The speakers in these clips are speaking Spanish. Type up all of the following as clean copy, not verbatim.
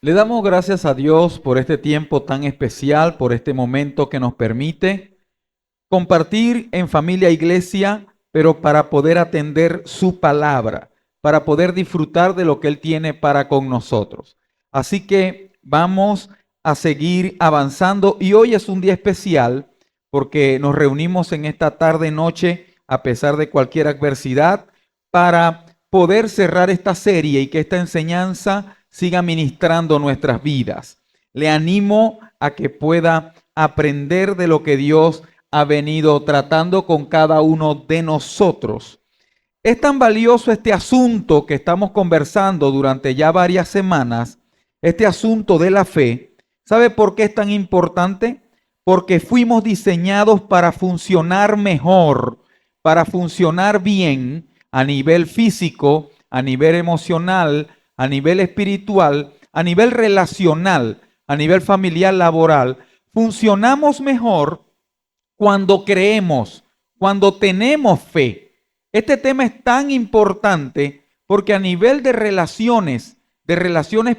Le damos gracias a Dios por este tiempo tan especial, por este momento que nos permite compartir en familia iglesia, pero para poder atender su palabra, para poder disfrutar de lo que Él tiene para con nosotros. Así que vamos a seguir avanzando y hoy es un día especial porque nos reunimos en esta tarde noche a pesar de cualquier adversidad para poder cerrar esta serie y que esta enseñanza siga ministrando nuestras vidas. Le animo a que pueda aprender de lo que Dios ha venido tratando con cada uno de nosotros. Es tan valioso este asunto que estamos conversando durante ya varias semanas, este asunto de la fe. ¿Sabe por qué es tan importante? Porque fuimos diseñados para funcionar mejor, para funcionar bien a nivel físico, a nivel emocional, a nivel espiritual, a nivel relacional, a nivel familiar, laboral. Funcionamos mejor cuando creemos, cuando tenemos fe. Este tema es tan importante porque a nivel de relaciones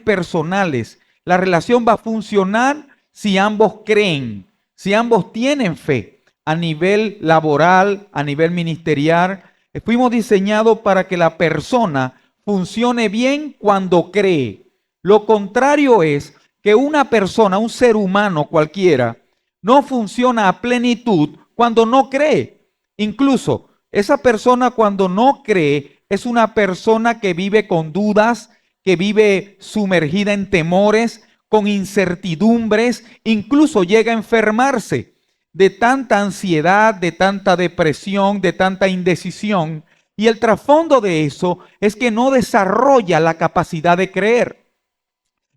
personales, la relación va a funcionar si ambos creen, si ambos tienen fe. A nivel laboral, a nivel ministerial, fuimos diseñados para que la persona funcione bien cuando cree. Lo contrario es que una persona, un ser humano cualquiera, no funciona a plenitud cuando no cree. Incluso esa persona cuando no cree es una persona que vive con dudas, que vive sumergida en temores, con incertidumbres, incluso llega a enfermarse de tanta ansiedad, de tanta depresión, de tanta indecisión. Y el trasfondo de eso es que no desarrolla la capacidad de creer.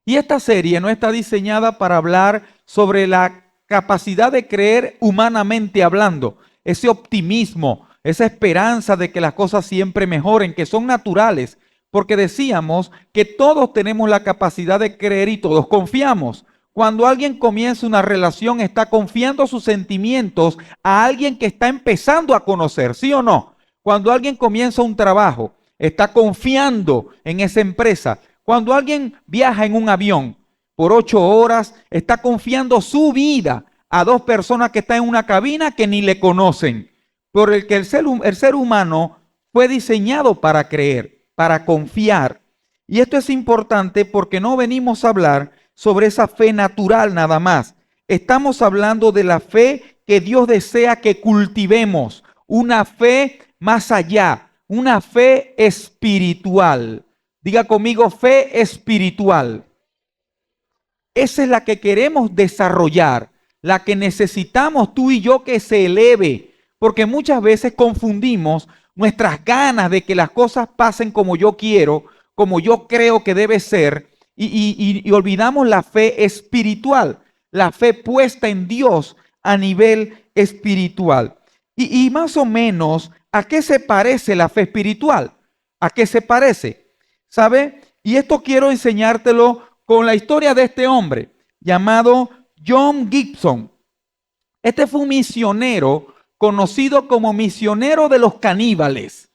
Y esta serie no está diseñada para hablar sobre la capacidad de creer humanamente hablando, ese optimismo, esa esperanza de que las cosas siempre mejoren, que son naturales, porque decíamos que todos tenemos la capacidad de creer y todos confiamos. Cuando alguien comienza una relación, está confiando sus sentimientos a alguien que está empezando a conocer, ¿sí o no? Cuando alguien comienza un trabajo, está confiando en esa empresa. Cuando alguien viaja en un avión por 8 horas, está confiando su vida a dos personas que están en una cabina que ni le conocen. Por el que el ser humano fue diseñado para creer, para confiar. Y esto es importante porque no venimos a hablar sobre esa fe natural nada más. Estamos hablando de la fe que Dios desea que cultivemos, una fe más allá, una fe espiritual. Diga conmigo, fe espiritual. Esa es la que queremos desarrollar, la que necesitamos tú y yo que se eleve, porque muchas veces confundimos nuestras ganas de que las cosas pasen como yo quiero, como yo creo que debe ser, y olvidamos la fe espiritual, la fe puesta en Dios a nivel espiritual. Y más o menos, ¿a qué se parece la fe espiritual? ¿A qué se parece? ¿Sabe? Y esto quiero enseñártelo con la historia de este hombre llamado John Gibson. Este fue un misionero conocido como misionero de los caníbales.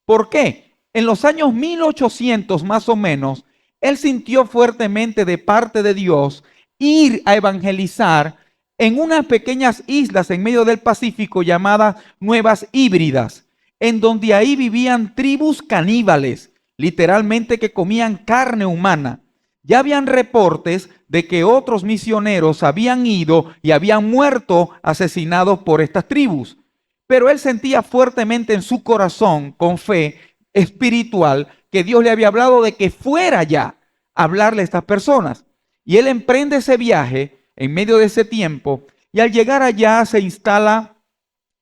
¿Por qué? En los años 1800 más o menos, él sintió fuertemente de parte de Dios ir a evangelizar en unas pequeñas islas en medio del Pacífico llamadas Nuevas Híbridas, en donde ahí vivían tribus caníbales, literalmente que comían carne humana. Ya habían reportes de que otros misioneros habían ido y habían muerto asesinados por estas tribus. Pero él sentía fuertemente en su corazón, con fe espiritual, que Dios le había hablado de que fuera ya a hablarle a estas personas. Y él emprende ese viaje en medio de ese tiempo y al llegar allá se instala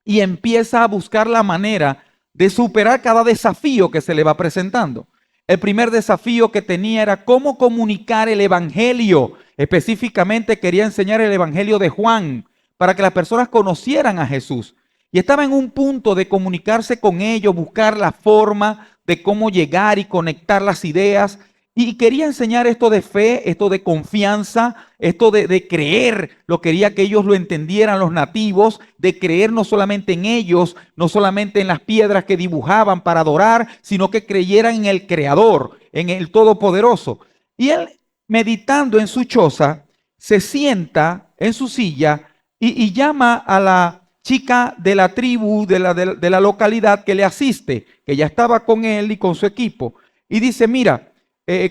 y empieza a buscar la manera de superar cada desafío que se le va presentando. El primer desafío que tenía era cómo comunicar el evangelio. Específicamente quería enseñar el evangelio de Juan para que las personas conocieran a Jesús. Y estaba en un punto de comunicarse con ellos, buscar la forma de cómo llegar y conectar las ideas. Y quería enseñar esto de fe, esto de confianza, esto de creer. Lo quería que ellos lo entendieran los nativos, de creer no solamente en ellos, no solamente en las piedras que dibujaban para adorar, sino que creyeran en el Creador, en el Todopoderoso. Y él meditando en su choza, se sienta en su silla y llama a la chica de la tribu, de la localidad que le asiste, que ya estaba con él y con su equipo. Y dice, mira,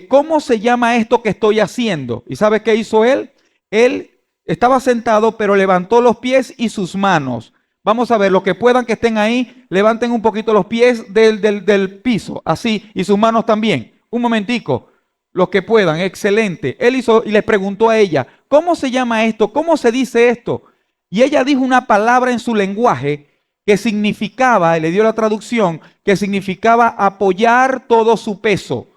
¿cómo se llama esto que estoy haciendo? ¿Y sabe qué hizo él? Él estaba sentado, pero levantó los pies y sus manos. Vamos a ver, los que puedan que estén ahí, levanten un poquito los pies del piso, así, y sus manos también. Un momentico, los que puedan, excelente. Él hizo y le preguntó a ella, ¿cómo se llama esto? ¿Cómo se dice esto? Y ella dijo una palabra en su lenguaje que significaba, y le dio la traducción, que significaba apoyar todo su peso,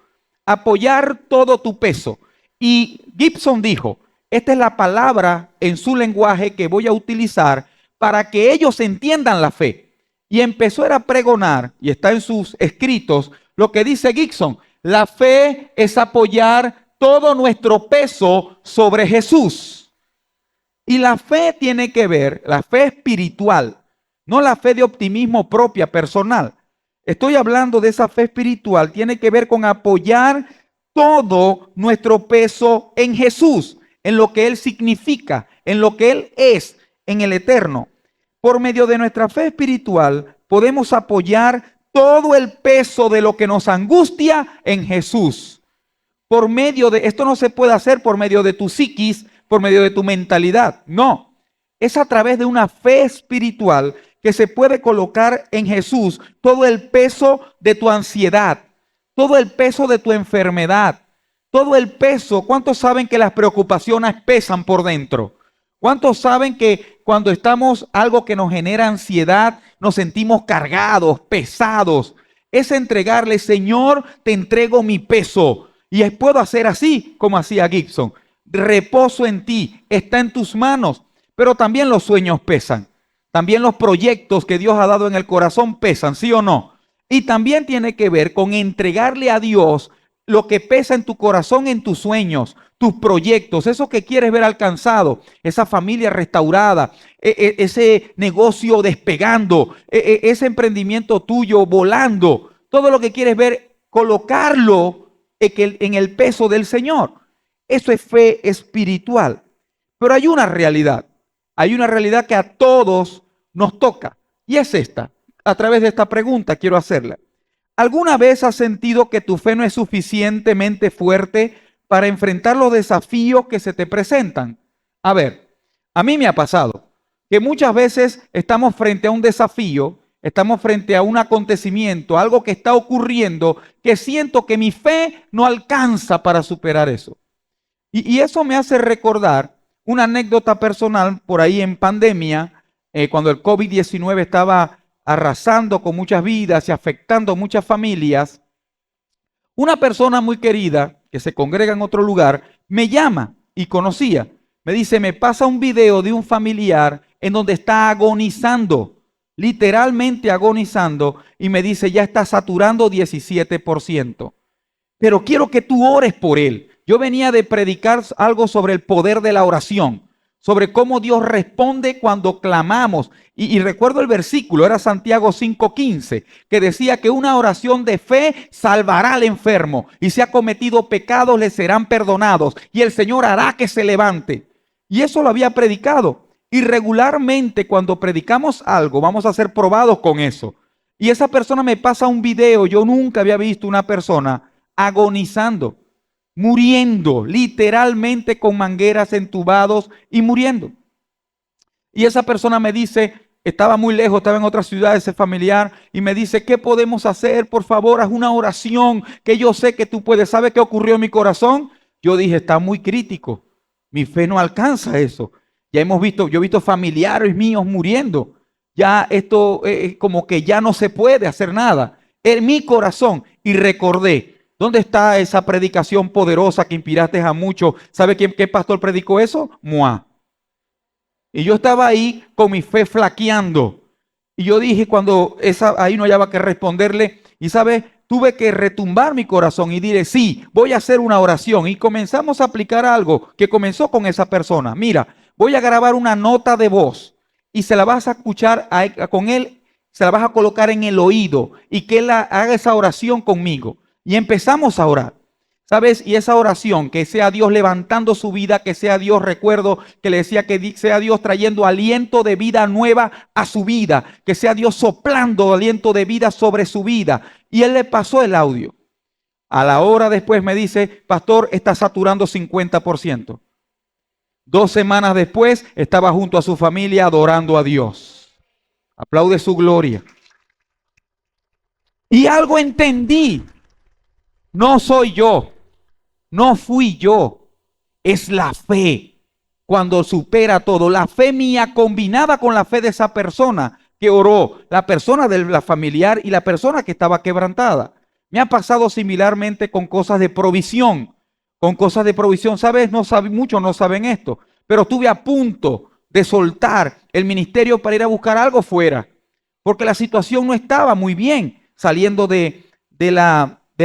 apoyar todo tu peso. Y Gibson dijo, esta es la palabra en su lenguaje que voy a utilizar para que ellos entiendan la fe. Y empezó a pregonar, y está en sus escritos, lo que dice Gibson, la fe es apoyar todo nuestro peso sobre Jesús. Y la fe tiene que ver, la fe espiritual, no la fe de optimismo propia, personal. Estoy hablando de esa fe espiritual, tiene que ver con apoyar todo nuestro peso en Jesús, en lo que Él significa, en lo que Él es, en el eterno. Por medio de nuestra fe espiritual podemos apoyar todo el peso de lo que nos angustia en Jesús. Por medio de, esto no se puede hacer por medio de tu psiquis, por medio de tu mentalidad. No, es a través de una fe espiritual que se puede colocar en Jesús todo el peso de tu ansiedad, todo el peso de tu enfermedad, todo el peso. ¿Cuántos saben que las preocupaciones pesan por dentro? ¿Cuántos saben que cuando estamos algo que nos genera ansiedad, nos sentimos cargados, pesados? Es entregarle, Señor, te entrego mi peso. Y puedo hacer así como hacía Gibson. Reposo en ti, está en tus manos. Pero también los sueños pesan. También los proyectos que Dios ha dado en el corazón pesan, ¿sí o no? Y también tiene que ver con entregarle a Dios lo que pesa en tu corazón, en tus sueños, tus proyectos, eso que quieres ver alcanzado, esa familia restaurada, ese negocio despegando, ese emprendimiento tuyo volando, todo lo que quieres ver, colocarlo en el peso del Señor. Eso es fe espiritual. Pero hay una realidad que a todos nos toca, y es esta. A través de esta pregunta quiero hacerla. ¿Alguna vez has sentido que tu fe no es suficientemente fuerte para enfrentar los desafíos que se te presentan? A ver, a mí me ha pasado que muchas veces estamos frente a un desafío, estamos frente a un acontecimiento, algo que está ocurriendo, que siento que mi fe no alcanza para superar eso. Y eso me hace recordar una anécdota personal por ahí en pandemia, cuando el COVID-19 estaba arrasando con muchas vidas y afectando muchas familias. Una persona muy querida que se congrega en otro lugar me llama y conocía. Me dice, me pasa un video de un familiar en donde está agonizando, literalmente agonizando, y me dice, ya está saturando 17%. Pero quiero que tú ores por él. Yo venía de predicar algo sobre el poder de la oración, sobre cómo Dios responde cuando clamamos. Y recuerdo el versículo, era Santiago 5:15, que decía que una oración de fe salvará al enfermo, y si ha cometido pecados le serán perdonados, y el Señor hará que se levante. Y eso lo había predicado. Y regularmente cuando predicamos algo, vamos a ser probados con eso. Y esa persona me pasa un video, yo nunca había visto una persona agonizando, muriendo, literalmente con mangueras entubados y muriendo. Y esa persona me dice, estaba muy lejos, estaba en otra ciudad, ese familiar, y me dice, ¿qué podemos hacer? Por favor, haz una oración que yo sé que tú puedes. ¿Sabe qué ocurrió en mi corazón? Yo dije, está muy crítico, mi fe no alcanza eso. Ya hemos visto, yo he visto familiares míos muriendo. Ya esto como que ya no se puede hacer nada. En mi corazón, y recordé, ¿dónde está esa predicación poderosa que inspiraste a muchos? ¿Sabe qué pastor predicó eso? Moa. Y yo estaba ahí con mi fe flaqueando. Y yo dije, cuando ahí no hallaba que responderle, y sabe, tuve que retumbar mi corazón y diré, sí, voy a hacer una oración. Y comenzamos a aplicar algo que comenzó con esa persona. Mira, voy a grabar una nota de voz y se la vas a escuchar con él, se la vas a colocar en el oído y que él haga esa oración conmigo. Y empezamos a orar. ¿Sabes? Y esa oración, que sea Dios levantando su vida, que sea Dios, recuerdo que le decía que sea Dios trayendo aliento de vida nueva a su vida, que sea Dios soplando aliento de vida sobre su vida. Y él le pasó el audio. A la hora después me dice, pastor, está saturando 50%. 2 semanas después estaba junto a su familia adorando a Dios. Aplaude su gloria. Y algo entendí. No soy yo. No fui yo, es la fe. Cuando supera todo, la fe mía combinada con la fe de esa persona que oró, la persona de la familiar y la persona que estaba quebrantada. Me ha pasado similarmente con cosas de provisión, ¿sabes? Muchos no saben esto, pero estuve a punto de soltar el ministerio para ir a buscar algo fuera, porque la situación no estaba muy bien, saliendo del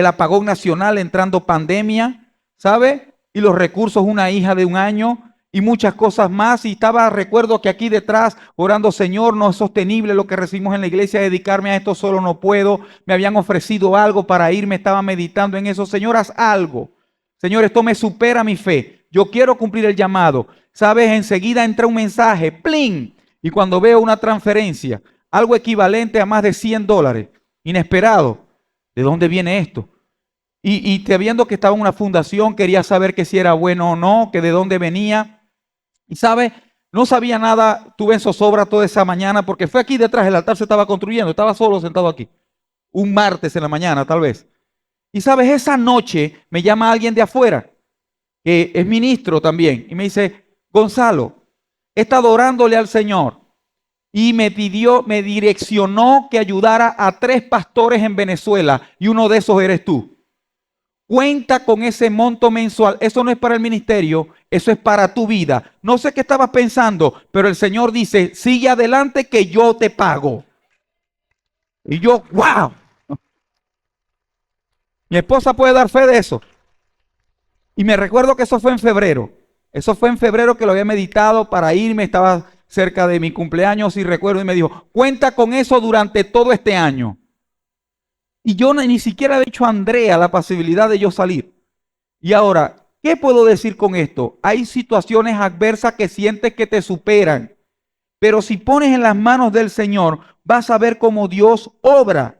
apagón nacional, entrando pandemia. ¿Sabe? Y los recursos, una hija de 1 año y muchas cosas más. Y recuerdo que aquí detrás, orando, Señor, no es sostenible lo que recibimos en la iglesia, dedicarme a esto solo no puedo. Me habían ofrecido algo para irme, estaba meditando en eso. Señor, haz algo. Señor, esto me supera mi fe. Yo quiero cumplir el llamado. ¿Sabes? Enseguida entra un mensaje, ¡plin! Y cuando veo una transferencia, algo equivalente a más de $100, inesperado. ¿De dónde viene esto? Y te viendo que estaba en una fundación, quería saber que si era bueno o no, que de dónde venía. Y sabe, no sabía nada, tuve en zozobra toda esa mañana, porque fue aquí detrás, el altar se estaba construyendo, estaba solo sentado aquí. Un martes en la mañana, tal vez. Y sabes, esa noche me llama alguien de afuera, que es ministro también, y me dice, Gonzalo, he estado orándole al Señor, y me direccionó que ayudara a 3 pastores en Venezuela, y uno de esos eres tú. Cuenta con ese monto mensual. Eso no es para el ministerio, eso es para tu vida. No sé qué estabas pensando, pero el Señor dice, sigue adelante que yo te pago. Y yo, wow. Mi esposa puede dar fe de eso. Y me recuerdo que eso fue en febrero. Eso fue en febrero que lo había meditado para irme. Estaba cerca de mi cumpleaños y recuerdo y me dijo, cuenta con eso durante todo este año. Y yo ni siquiera había dicho a Andrea la posibilidad de yo salir. Y ahora, ¿qué puedo decir con esto? Hay situaciones adversas que sientes que te superan. Pero si pones en las manos del Señor, vas a ver cómo Dios obra.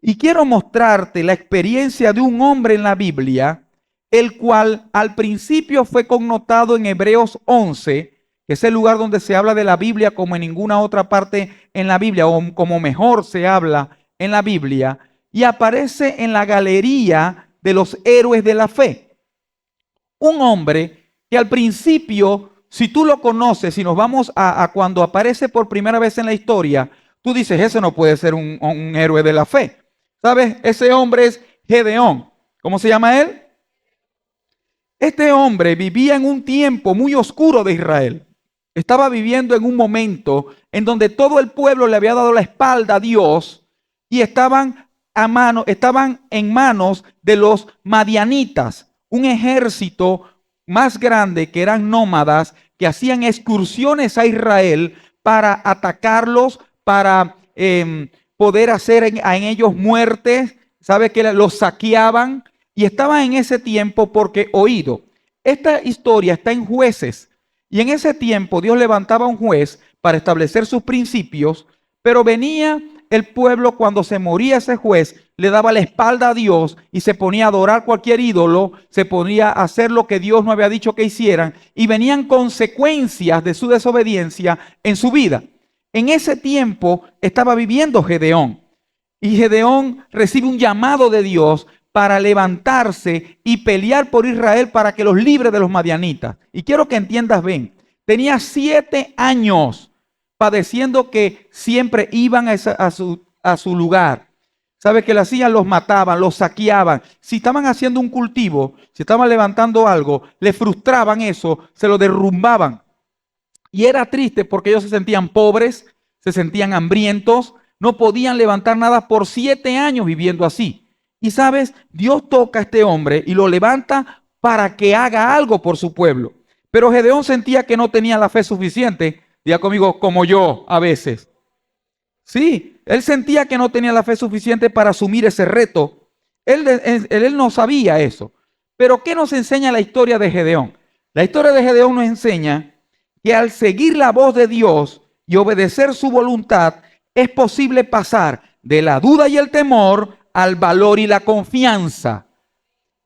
Y quiero mostrarte la experiencia de un hombre en la Biblia, el cual al principio fue connotado en Hebreos 11, que es el lugar donde se habla de la Biblia como en ninguna otra parte en la Biblia, o como mejor se habla en la Biblia, y aparece en la galería de los héroes de la fe. Un hombre que al principio, si tú lo conoces, si nos vamos a cuando aparece por primera vez en la historia, tú dices, ese no puede ser un héroe de la fe. ¿Sabes? Ese hombre es Gedeón. ¿Cómo se llama él? Este hombre vivía en un tiempo muy oscuro de Israel. Estaba viviendo en un momento en donde todo el pueblo le había dado la espalda a Dios y estaban en manos de los madianitas, un ejército más grande que eran nómadas que hacían excursiones a Israel para atacarlos, para poder hacer en ellos muertes. ¿Sabe? Que los saqueaban y estaban en ese tiempo porque oído. Esta historia está en Jueces y en ese tiempo Dios levantaba un juez para establecer sus principios, pero venía el pueblo cuando se moría ese juez, le daba la espalda a Dios y se ponía a adorar cualquier ídolo, se ponía a hacer lo que Dios no había dicho que hicieran y venían consecuencias de su desobediencia en su vida. En ese tiempo estaba viviendo Gedeón y Gedeón recibe un llamado de Dios para levantarse y pelear por Israel para que los libre de los madianitas. Y quiero que entiendas bien, tenía 7 años padeciendo que siempre iban a su lugar. ¿Sabe que le hacían? Los mataban, los saqueaban. Si estaban haciendo un cultivo, si estaban levantando algo, le frustraban eso, se lo derrumbaban. Y era triste porque ellos se sentían pobres, se sentían hambrientos, no podían levantar nada por 7 años viviendo así. Y sabes, Dios toca a este hombre y lo levanta para que haga algo por su pueblo. Pero Gedeón sentía que no tenía la fe suficiente. Diga conmigo, como yo a veces. Sí, él sentía que no tenía la fe suficiente para asumir ese reto. Él no sabía eso. Pero ¿qué nos enseña la historia de Gedeón? La historia de Gedeón nos enseña que al seguir la voz de Dios y obedecer su voluntad, es posible pasar de la duda y el temor al valor y la confianza.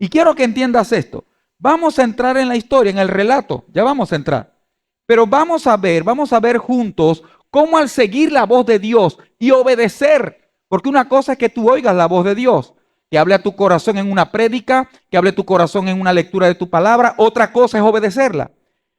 Y quiero que entiendas esto. Vamos a entrar en la historia, en el relato, ya vamos a entrar. Pero vamos a ver juntos cómo al seguir la voz de Dios y obedecer, porque una cosa es que tú oigas la voz de Dios, que hable a tu corazón en una prédica, que hable a tu corazón en una lectura de tu palabra, otra cosa es obedecerla.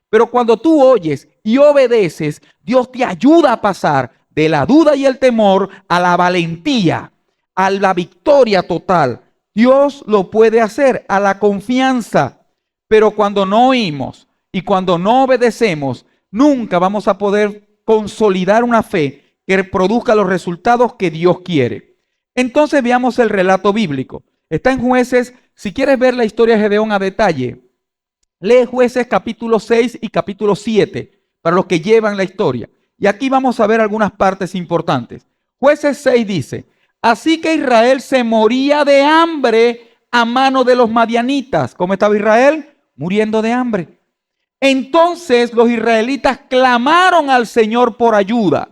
Pero cuando tú oyes y obedeces, Dios te ayuda a pasar de la duda y el temor a la valentía, a la victoria total. Dios lo puede hacer, a la confianza. Pero cuando no oímos y cuando no obedecemos, nunca vamos a poder consolidar una fe que produzca los resultados que Dios quiere. Entonces veamos el relato bíblico. Está en Jueces. Si quieres ver la historia de Gedeón a detalle, lee Jueces capítulo 6 y capítulo 7 para los que llevan la historia. Y aquí vamos a ver algunas partes importantes. Jueces 6 dice: así que Israel se moría de hambre a mano de los madianitas. ¿Cómo estaba Israel? Muriendo de hambre. Entonces los israelitas clamaron al Señor por ayuda.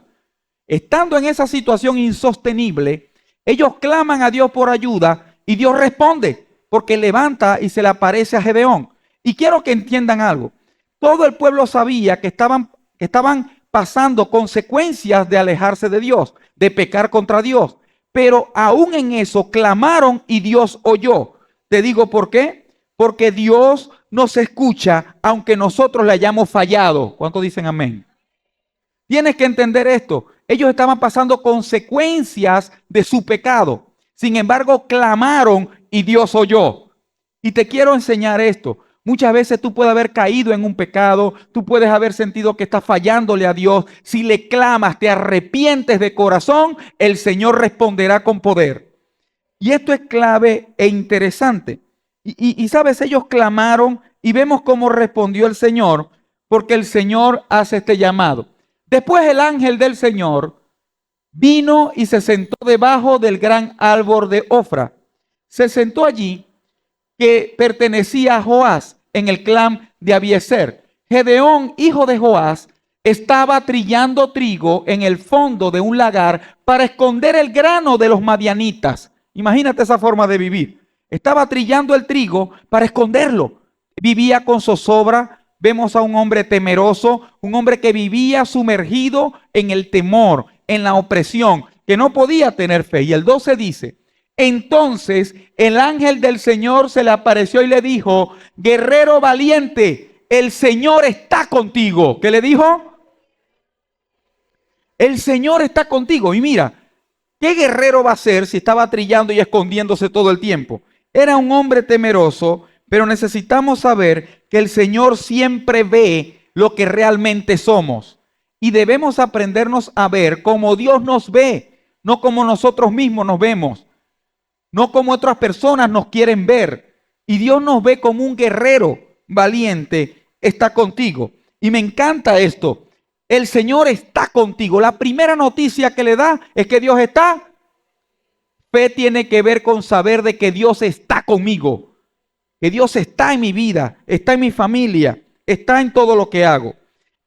Estando en esa situación insostenible, ellos claman a Dios por ayuda y Dios responde, porque levanta y se le aparece a Gedeón. Y quiero que entiendan algo. Todo el pueblo sabía que estaban pasando consecuencias de alejarse de Dios, de pecar contra Dios. Pero aún en eso clamaron y Dios oyó. Te digo por qué. Porque Dios nos escucha aunque nosotros le hayamos fallado. ¿Cuántos dicen amén? Tienes que entender esto. Ellos estaban pasando consecuencias de su pecado. Sin embargo, clamaron y Dios oyó. Y te quiero enseñar esto. Muchas veces tú puedes haber caído en un pecado, tú puedes haber sentido que estás fallándole a Dios. Si le clamas, te arrepientes de corazón, el Señor responderá con poder. Y esto es clave e interesante. Y sabes, ellos clamaron y vemos cómo respondió el Señor, porque el Señor hace este llamado. Después el ángel del Señor vino y se sentó debajo del gran árbol de Ofra. Se sentó allí, que pertenecía a Joás, en el clan de Abiezer. Gedeón, hijo de Joás, estaba trillando trigo en el fondo de un lagar para esconder el grano de los madianitas. Imagínate esa forma de vivir. Estaba trillando el trigo para esconderlo. Vivía con zozobra. Vemos a un hombre temeroso, un hombre que vivía sumergido en el temor, en la opresión, que no podía tener fe. Y el 12 dice: entonces el ángel del Señor se le apareció y le dijo: guerrero valiente, el Señor está contigo. ¿Qué le dijo? El Señor está contigo. Y mira, ¿qué guerrero va a ser si estaba trillando y escondiéndose todo el tiempo? Era un hombre temeroso, pero necesitamos saber que el Señor siempre ve lo que realmente somos. Y debemos aprendernos a ver como Dios nos ve, no como nosotros mismos nos vemos. No como otras personas nos quieren ver. Y Dios nos ve como un guerrero valiente. Está contigo. Y me encanta esto. El Señor está contigo. La primera noticia que le da es que Dios está. Fe tiene que ver con saber de que Dios está conmigo. Que Dios está en mi vida, está en mi familia, está en todo lo que hago.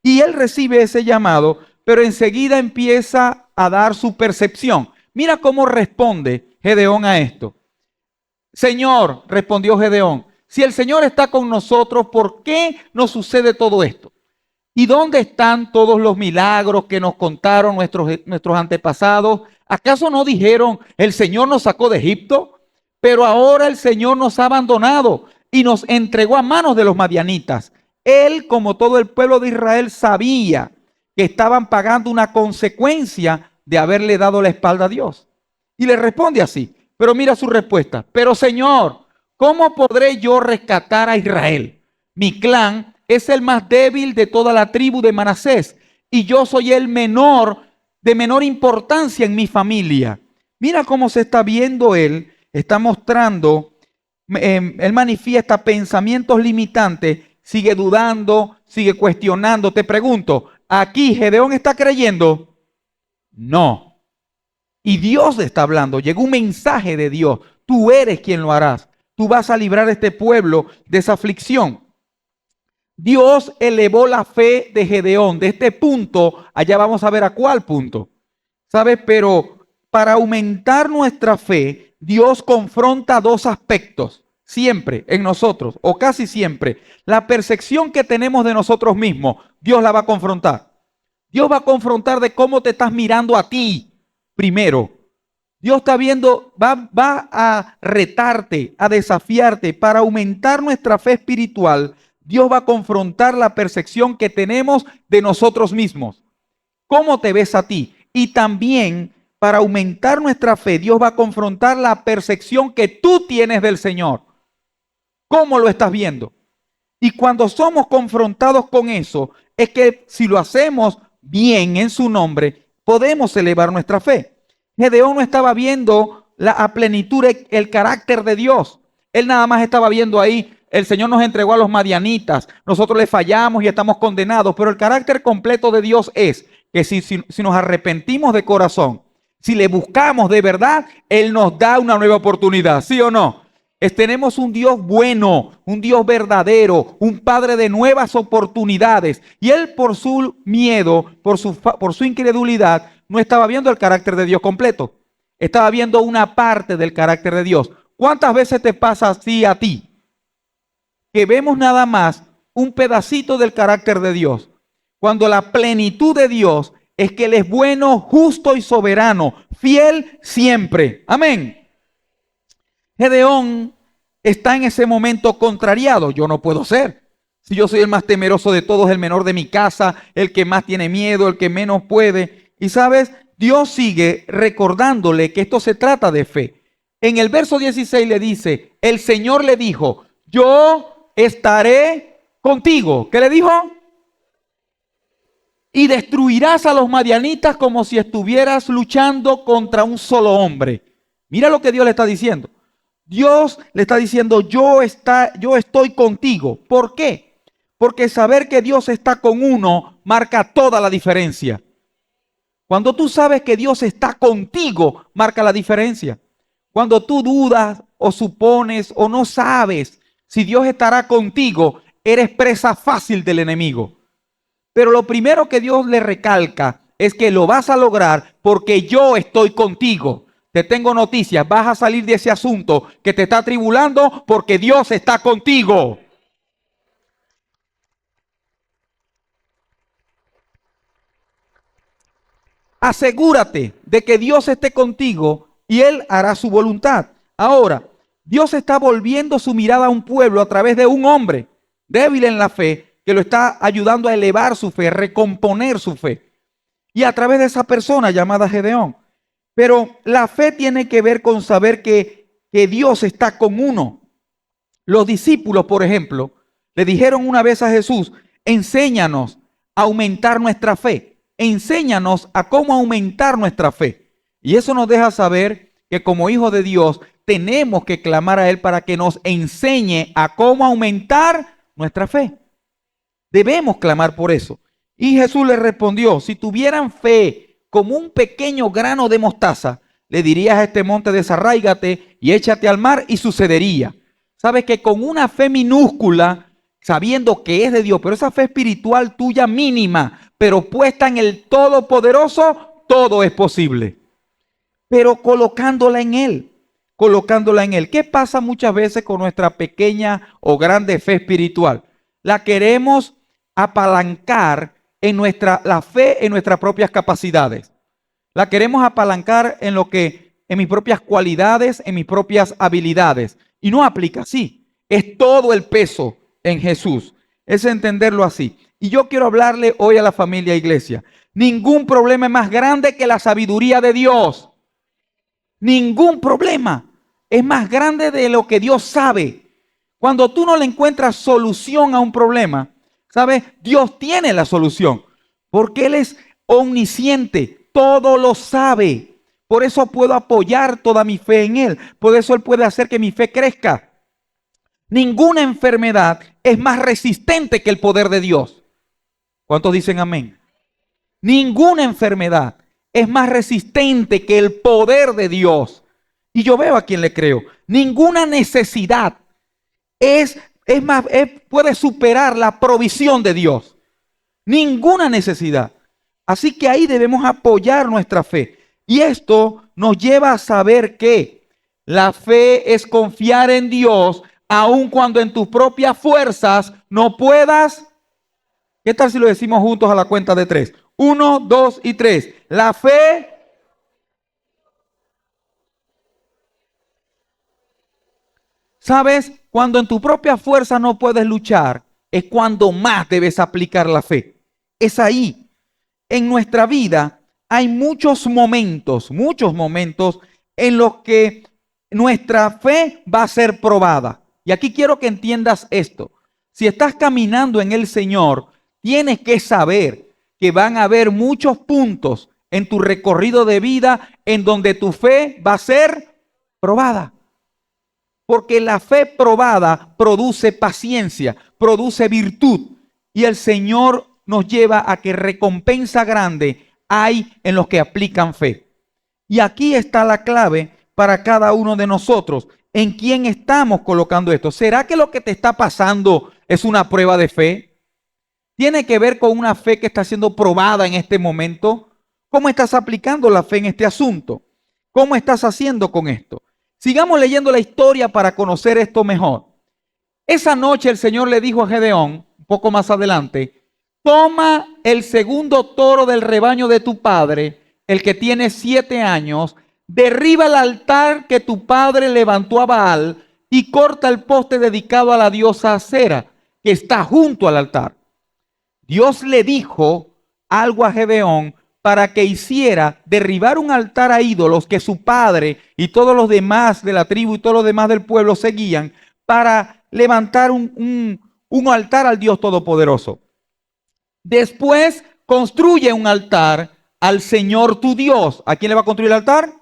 Y él recibe ese llamado, pero enseguida empieza a dar su percepción. Mira cómo responde Gedeón a esto. Señor, respondió Gedeón, si el Señor está con nosotros, ¿por qué nos sucede todo esto? ¿Y dónde están todos los milagros que nos contaron nuestros antepasados? ¿Acaso no dijeron, el Señor nos sacó de Egipto? Pero ahora el Señor nos ha abandonado y nos entregó a manos de los madianitas. Él, como todo el pueblo de Israel, sabía que estaban pagando una consecuencia de haberle dado la espalda a Dios. Y le responde así, pero mira su respuesta. Pero Señor, ¿cómo podré yo rescatar a Israel? Mi clan es el más débil de toda la tribu de Manasés y yo soy el menor, de menor importancia en mi familia. Mira cómo se está viendo él. Está mostrando, él manifiesta pensamientos limitantes, sigue dudando, sigue cuestionando. Te pregunto, ¿aquí Gedeón está creyendo? No. Y Dios está hablando, llegó un mensaje de Dios. Tú eres quien lo harás. tú vas a librar a este pueblo de esa aflicción. Dios elevó la fe de Gedeón de este punto, allá vamos a ver a cuál punto, ¿sabes? Pero para aumentar nuestra fe, Dios confronta dos aspectos siempre en nosotros, o casi siempre. La percepción que tenemos de nosotros mismos, Dios la va a confrontar. Dios va a confrontar de cómo te estás mirando a ti primero. Dios está viendo, va a retarte, a desafiarte. Para aumentar nuestra fe espiritual, Dios va a confrontar la percepción que tenemos de nosotros mismos. ¿Cómo te ves a ti? Y también para aumentar nuestra fe, Dios va a confrontar la percepción que tú tienes del Señor. ¿Cómo lo estás viendo? Y cuando somos confrontados con eso, es que si lo hacemos bien en su nombre, podemos elevar nuestra fe. Gedeón no estaba viendo a plenitud el carácter de Dios. Él nada más estaba viendo ahí, el Señor nos entregó a los madianitas, nosotros le fallamos y estamos condenados, pero el carácter completo de Dios es que si nos arrepentimos de corazón, si le buscamos de verdad, Él nos da una nueva oportunidad, ¿sí o no? Tenemos un Dios bueno, un Dios verdadero, un Padre de nuevas oportunidades. Y Él por su miedo, por su incredulidad, no estaba viendo el carácter de Dios completo. Estaba viendo una parte del carácter de Dios. ¿Cuántas veces te pasa así a ti? Que vemos nada más un pedacito del carácter de Dios. Cuando la plenitud de Dios es que Él es bueno, justo y soberano, fiel siempre. Amén. Gedeón está en ese momento contrariado. Yo no puedo ser. Si yo soy el más temeroso de todos, el menor de mi casa, el que más tiene miedo, el que menos puede. Y sabes, Dios sigue recordándole que esto se trata de fe. En el verso 16 le dice, el Señor le dijo, yo estaré contigo. ¿Qué le dijo? Y destruirás a los madianitas como si estuvieras luchando contra un solo hombre. Mira lo que Dios le está diciendo. Dios le está diciendo, yo estoy contigo. ¿Por qué? Porque saber que Dios está con uno marca toda la diferencia. Cuando tú sabes que Dios está contigo, marca la diferencia. Cuando tú dudas o supones o no sabes si Dios estará contigo, eres presa fácil del enemigo. Pero lo primero que Dios le recalca es que lo vas a lograr porque yo estoy contigo. Te tengo noticias, vas a salir de ese asunto que te está atribulando porque Dios está contigo. Asegúrate de que Dios esté contigo y Él hará su voluntad. Ahora, Dios está volviendo su mirada a un pueblo a través de un hombre débil en la fe que lo está ayudando a elevar su fe, recomponer su fe. Y a través de esa persona llamada Gedeón. Pero la fe tiene que ver con saber que Dios está con uno. Los discípulos, por ejemplo, le dijeron una vez a Jesús, enséñanos a aumentar nuestra fe. Enséñanos a cómo aumentar nuestra fe. Y eso nos deja saber que como hijos de Dios tenemos que clamar a Él para que nos enseñe a cómo aumentar nuestra fe. Debemos clamar por eso. Y Jesús le respondió, si tuvieran fe como un pequeño grano de mostaza, le dirías a este monte, desarráigate y échate al mar, y sucedería. Sabes que con una fe minúscula, sabiendo que es de Dios, pero esa fe espiritual tuya mínima, pero puesta en el Todopoderoso, todo es posible. Pero colocándola en Él, colocándola en Él. ¿Qué pasa muchas veces con nuestra pequeña o grande fe espiritual? La queremos apalancar en la fe en nuestras propias capacidades. La queremos apalancar en mis propias cualidades, en mis propias habilidades. Y no aplica así. Es todo el peso en Jesús. Es entenderlo así. Y yo quiero hablarle hoy a la familia iglesia. Ningún problema es más grande que la sabiduría de Dios. Ningún problema es más grande de lo que Dios sabe. Cuando tú no le encuentras solución a un problema, ¿sabes? Dios tiene la solución, porque Él es omnisciente, todo lo sabe. Por eso puedo apoyar toda mi fe en Él. Por eso Él puede hacer que mi fe crezca. Ninguna enfermedad es más resistente que el poder de Dios. ¿Cuántos dicen amén? Ninguna enfermedad es más resistente que el poder de Dios. Y yo veo a quien le creo. Ninguna necesidad puede superar la provisión de Dios. Ninguna necesidad. Así que ahí debemos apoyar nuestra fe. Y esto nos lleva a saber que la fe es confiar en Dios, aun cuando en tus propias fuerzas no puedas. ¿Qué tal si lo decimos juntos a la cuenta de 3? 1, 2 y 3. La fe. ¿Sabes? Cuando en tu propia fuerza no puedes luchar, es cuando más debes aplicar la fe. Es ahí. En nuestra vida hay muchos momentos en los que nuestra fe va a ser probada. Y aquí quiero que entiendas esto. Si estás caminando en el Señor, tienes que saber que van a haber muchos puntos en tu recorrido de vida en donde tu fe va a ser probada. Porque la fe probada produce paciencia, produce virtud. Y el Señor nos lleva a que recompensa grande hay en los que aplican fe. Y aquí está la clave para cada uno de nosotros. ¿En quién estamos colocando esto? ¿Será que lo que te está pasando es una prueba de fe? ¿Tiene que ver con una fe que está siendo probada en este momento? ¿Cómo estás aplicando la fe en este asunto? ¿Cómo estás haciendo con esto? Sigamos leyendo la historia para conocer esto mejor. Esa noche el Señor le dijo a Gedeón, un poco más adelante, toma el segundo toro del rebaño de tu padre, el que tiene 7 años, derriba el altar que tu padre levantó a Baal y corta el poste dedicado a la diosa Acera, que está junto al altar. Dios le dijo algo a Gedeón para que hiciera derribar un altar a ídolos que su padre y todos los demás de la tribu y todos los demás del pueblo seguían para levantar un altar al Dios Todopoderoso. Después construye un altar al Señor tu Dios. ¿A quién le va a construir el altar?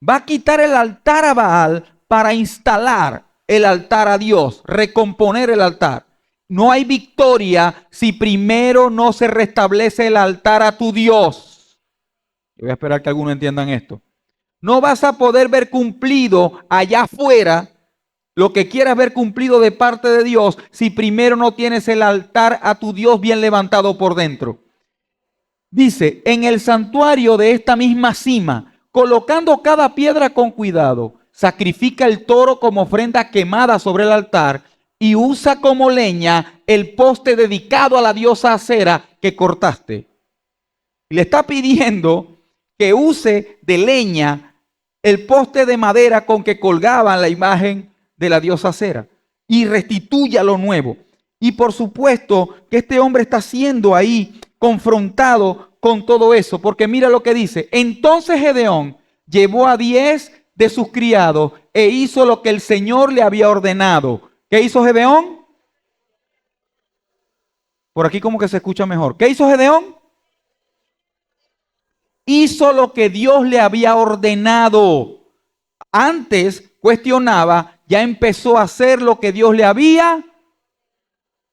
Va a quitar el altar a Baal para instalar el altar a Dios, recomponer el altar. No hay victoria si primero no se restablece el altar a tu Dios. Yo voy a esperar que algunos entiendan esto. No vas a poder ver cumplido allá afuera lo que quieras ver cumplido de parte de Dios si primero no tienes el altar a tu Dios bien levantado por dentro. Dice, en el santuario de esta misma cima, colocando cada piedra con cuidado, sacrifica el toro como ofrenda quemada sobre el altar y usa como leña el poste dedicado a la diosa Acera que cortaste. Y le está pidiendo que use de leña el poste de madera con que colgaban la imagen de la diosa Acera y restituya lo nuevo. Y por supuesto que este hombre está siendo ahí confrontado con todo eso, porque mira lo que dice. Entonces Gedeón llevó a 10 de sus criados e hizo lo que el Señor le había ordenado. ¿Qué hizo Gedeón? Por aquí como que se escucha mejor. ¿Qué hizo Gedeón? Hizo lo que Dios le había ordenado. Antes cuestionaba, ya empezó a hacer lo que Dios le había.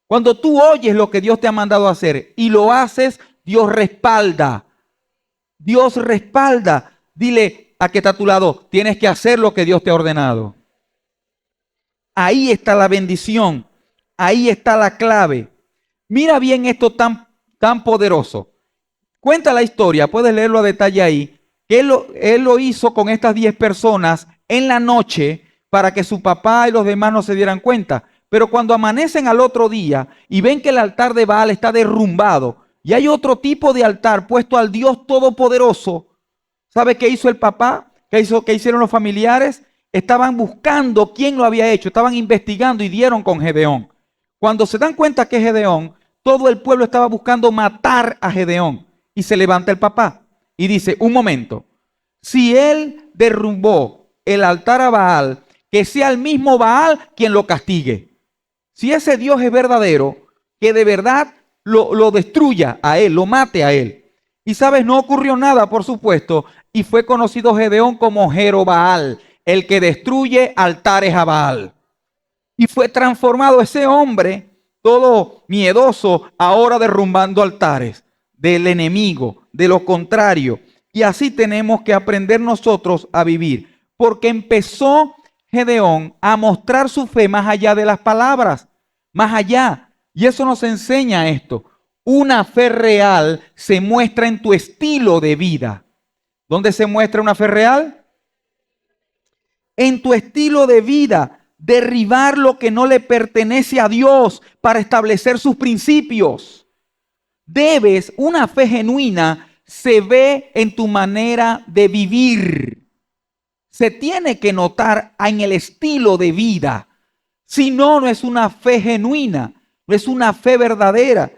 Cuando tú oyes lo que Dios te ha mandado a hacer y lo haces, Dios respalda. Dios respalda. Dile a que está a tu lado, tienes que hacer lo que Dios te ha ordenado. Ahí está la bendición. Ahí está la clave. Mira bien esto tan poderoso. Cuenta la historia, puedes leerlo a detalle ahí. Él lo hizo con estas 10 personas en la noche para que su papá y los demás no se dieran cuenta. Pero cuando amanecen al otro día y ven que el altar de Baal está derrumbado y hay otro tipo de altar puesto al Dios Todopoderoso, ¿sabe qué hizo el papá? ¿Qué hicieron los familiares? Estaban buscando quién lo había hecho, estaban investigando y dieron con Gedeón. Cuando se dan cuenta que es Gedeón, todo el pueblo estaba buscando matar a Gedeón. Y se levanta el papá y dice, un momento, si él derrumbó el altar a Baal, que sea el mismo Baal quien lo castigue. Si ese Dios es verdadero, que de verdad lo destruya a él, lo mate a él. Y sabes, no ocurrió nada, por supuesto, y fue conocido Gedeón como Jerobaal, el que destruye altares a Baal. Y fue transformado ese hombre, todo miedoso, ahora derrumbando altares del enemigo, de lo contrario. Y así tenemos que aprender nosotros a vivir. Porque empezó Gedeón a mostrar su fe más allá de las palabras, más allá. Y eso nos enseña esto. Una fe real se muestra en tu estilo de vida. ¿Dónde se muestra una fe real? En tu estilo de vida. Derribar lo que no le pertenece a Dios para establecer sus principios. Una fe genuina se ve en tu manera de vivir. Se tiene que notar en el estilo de vida. Si no, no es una fe genuina, no es una fe verdadera.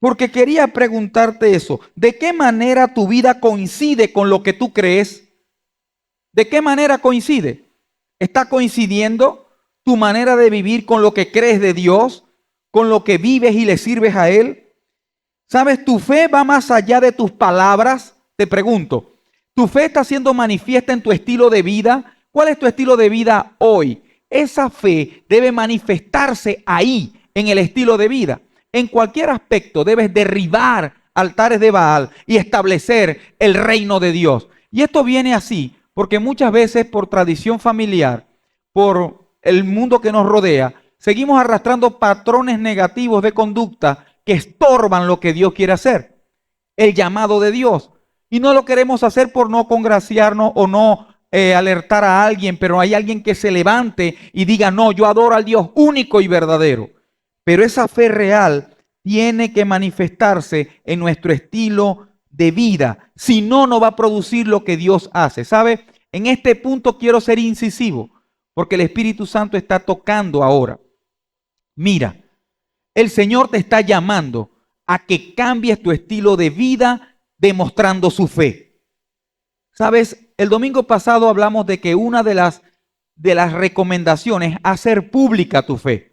Porque quería preguntarte eso. ¿De qué manera tu vida coincide con lo que tú crees? ¿De qué manera coincide? ¿Está coincidiendo tu manera de vivir con lo que crees de Dios? ¿Con lo que vives y le sirves a Él? ¿Sabes? Tu fe va más allá de tus palabras. Te pregunto, ¿tu fe está siendo manifiesta en tu estilo de vida? ¿Cuál es tu estilo de vida hoy? Esa fe debe manifestarse ahí, en el estilo de vida. En cualquier aspecto debes derribar altares de Baal y establecer el reino de Dios. Y esto viene así, porque muchas veces por tradición familiar, por el mundo que nos rodea, seguimos arrastrando patrones negativos de conducta que estorban lo que Dios quiere hacer, el llamado de Dios. Y no lo queremos hacer por no congraciarnos o no alertar a alguien, pero hay alguien que se levante y diga, no, yo adoro al Dios único y verdadero. Pero esa fe real tiene que manifestarse en nuestro estilo de vida. Si no, no va a producir lo que Dios hace. ¿Sabe? En este punto quiero ser incisivo, porque el Espíritu Santo está tocando ahora. Mira, el Señor te está llamando a que cambies tu estilo de vida demostrando su fe. ¿Sabes? El domingo pasado hablamos de que una de las recomendaciones es hacer pública tu fe.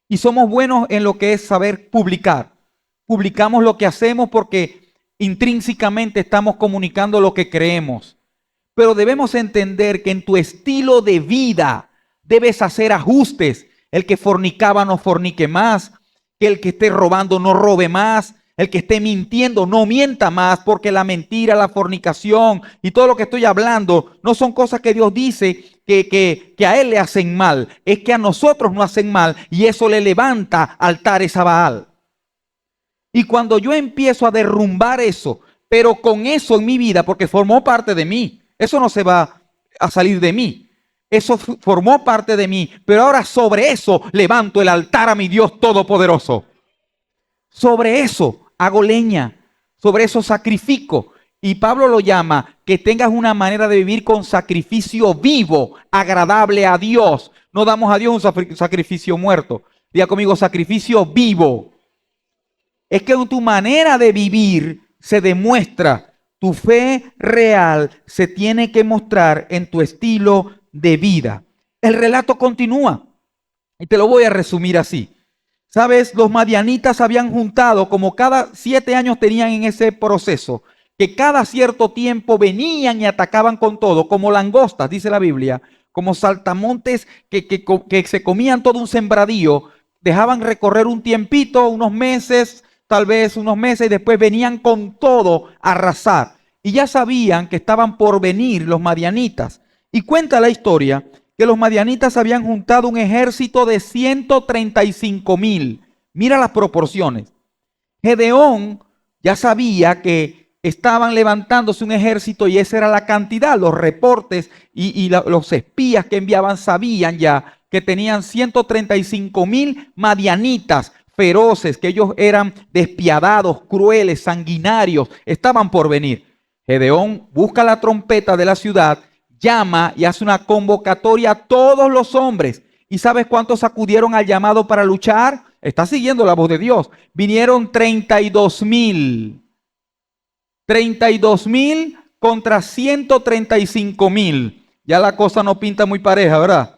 Y somos buenos en lo que es saber publicar. Publicamos lo que hacemos porque intrínsecamente estamos comunicando lo que creemos. Pero debemos entender que en tu estilo de vida debes hacer ajustes. El que fornicaba no fornique más. Que el que esté robando no robe más. El que esté mintiendo no mienta más, porque la mentira, la fornicación y todo lo que estoy hablando no son cosas que Dios dice que a Él le hacen mal. Es que a nosotros nos hacen mal y eso le levanta altares a Baal. Y cuando yo empiezo a derrumbar eso, pero con eso en mi vida, porque formó parte de mí, eso no se va a salir de mí. Eso formó parte de mí, pero ahora sobre eso levanto el altar a mi Dios Todopoderoso. Sobre eso hago leña, sobre eso sacrifico. Y Pablo lo llama que tengas una manera de vivir con sacrificio vivo, agradable a Dios. No damos a Dios un sacrificio muerto. Diga conmigo, sacrificio vivo. Es que en tu manera de vivir se demuestra tu fe real, se tiene que mostrar en tu estilo de vida. El relato continúa y te lo voy a resumir así. ¿Sabes? Los madianitas habían juntado, como cada 7 años tenían en ese proceso, que cada cierto tiempo venían y atacaban con todo, como langostas, dice la Biblia, como saltamontes que se comían todo un sembradío, dejaban recorrer un tiempito, unos meses, tal vez unos meses, y después venían con todo a arrasar. Y ya sabían que estaban por venir los madianitas. Y cuenta la historia que los madianitas habían juntado un ejército de 135,000. Mira las proporciones. Gedeón ya sabía que estaban levantándose un ejército y esa era la cantidad. Los reportes y los espías que enviaban sabían ya que tenían 135,000 madianitas feroces, que ellos eran despiadados, crueles, sanguinarios, estaban por venir. Gedeón busca la trompeta de la ciudad, llama y hace una convocatoria a todos los hombres. ¿Y sabes cuántos acudieron al llamado para luchar? Está siguiendo la voz de Dios. Vinieron 32,000. 32,000 contra 135,000. Ya la cosa no pinta muy pareja, ¿verdad?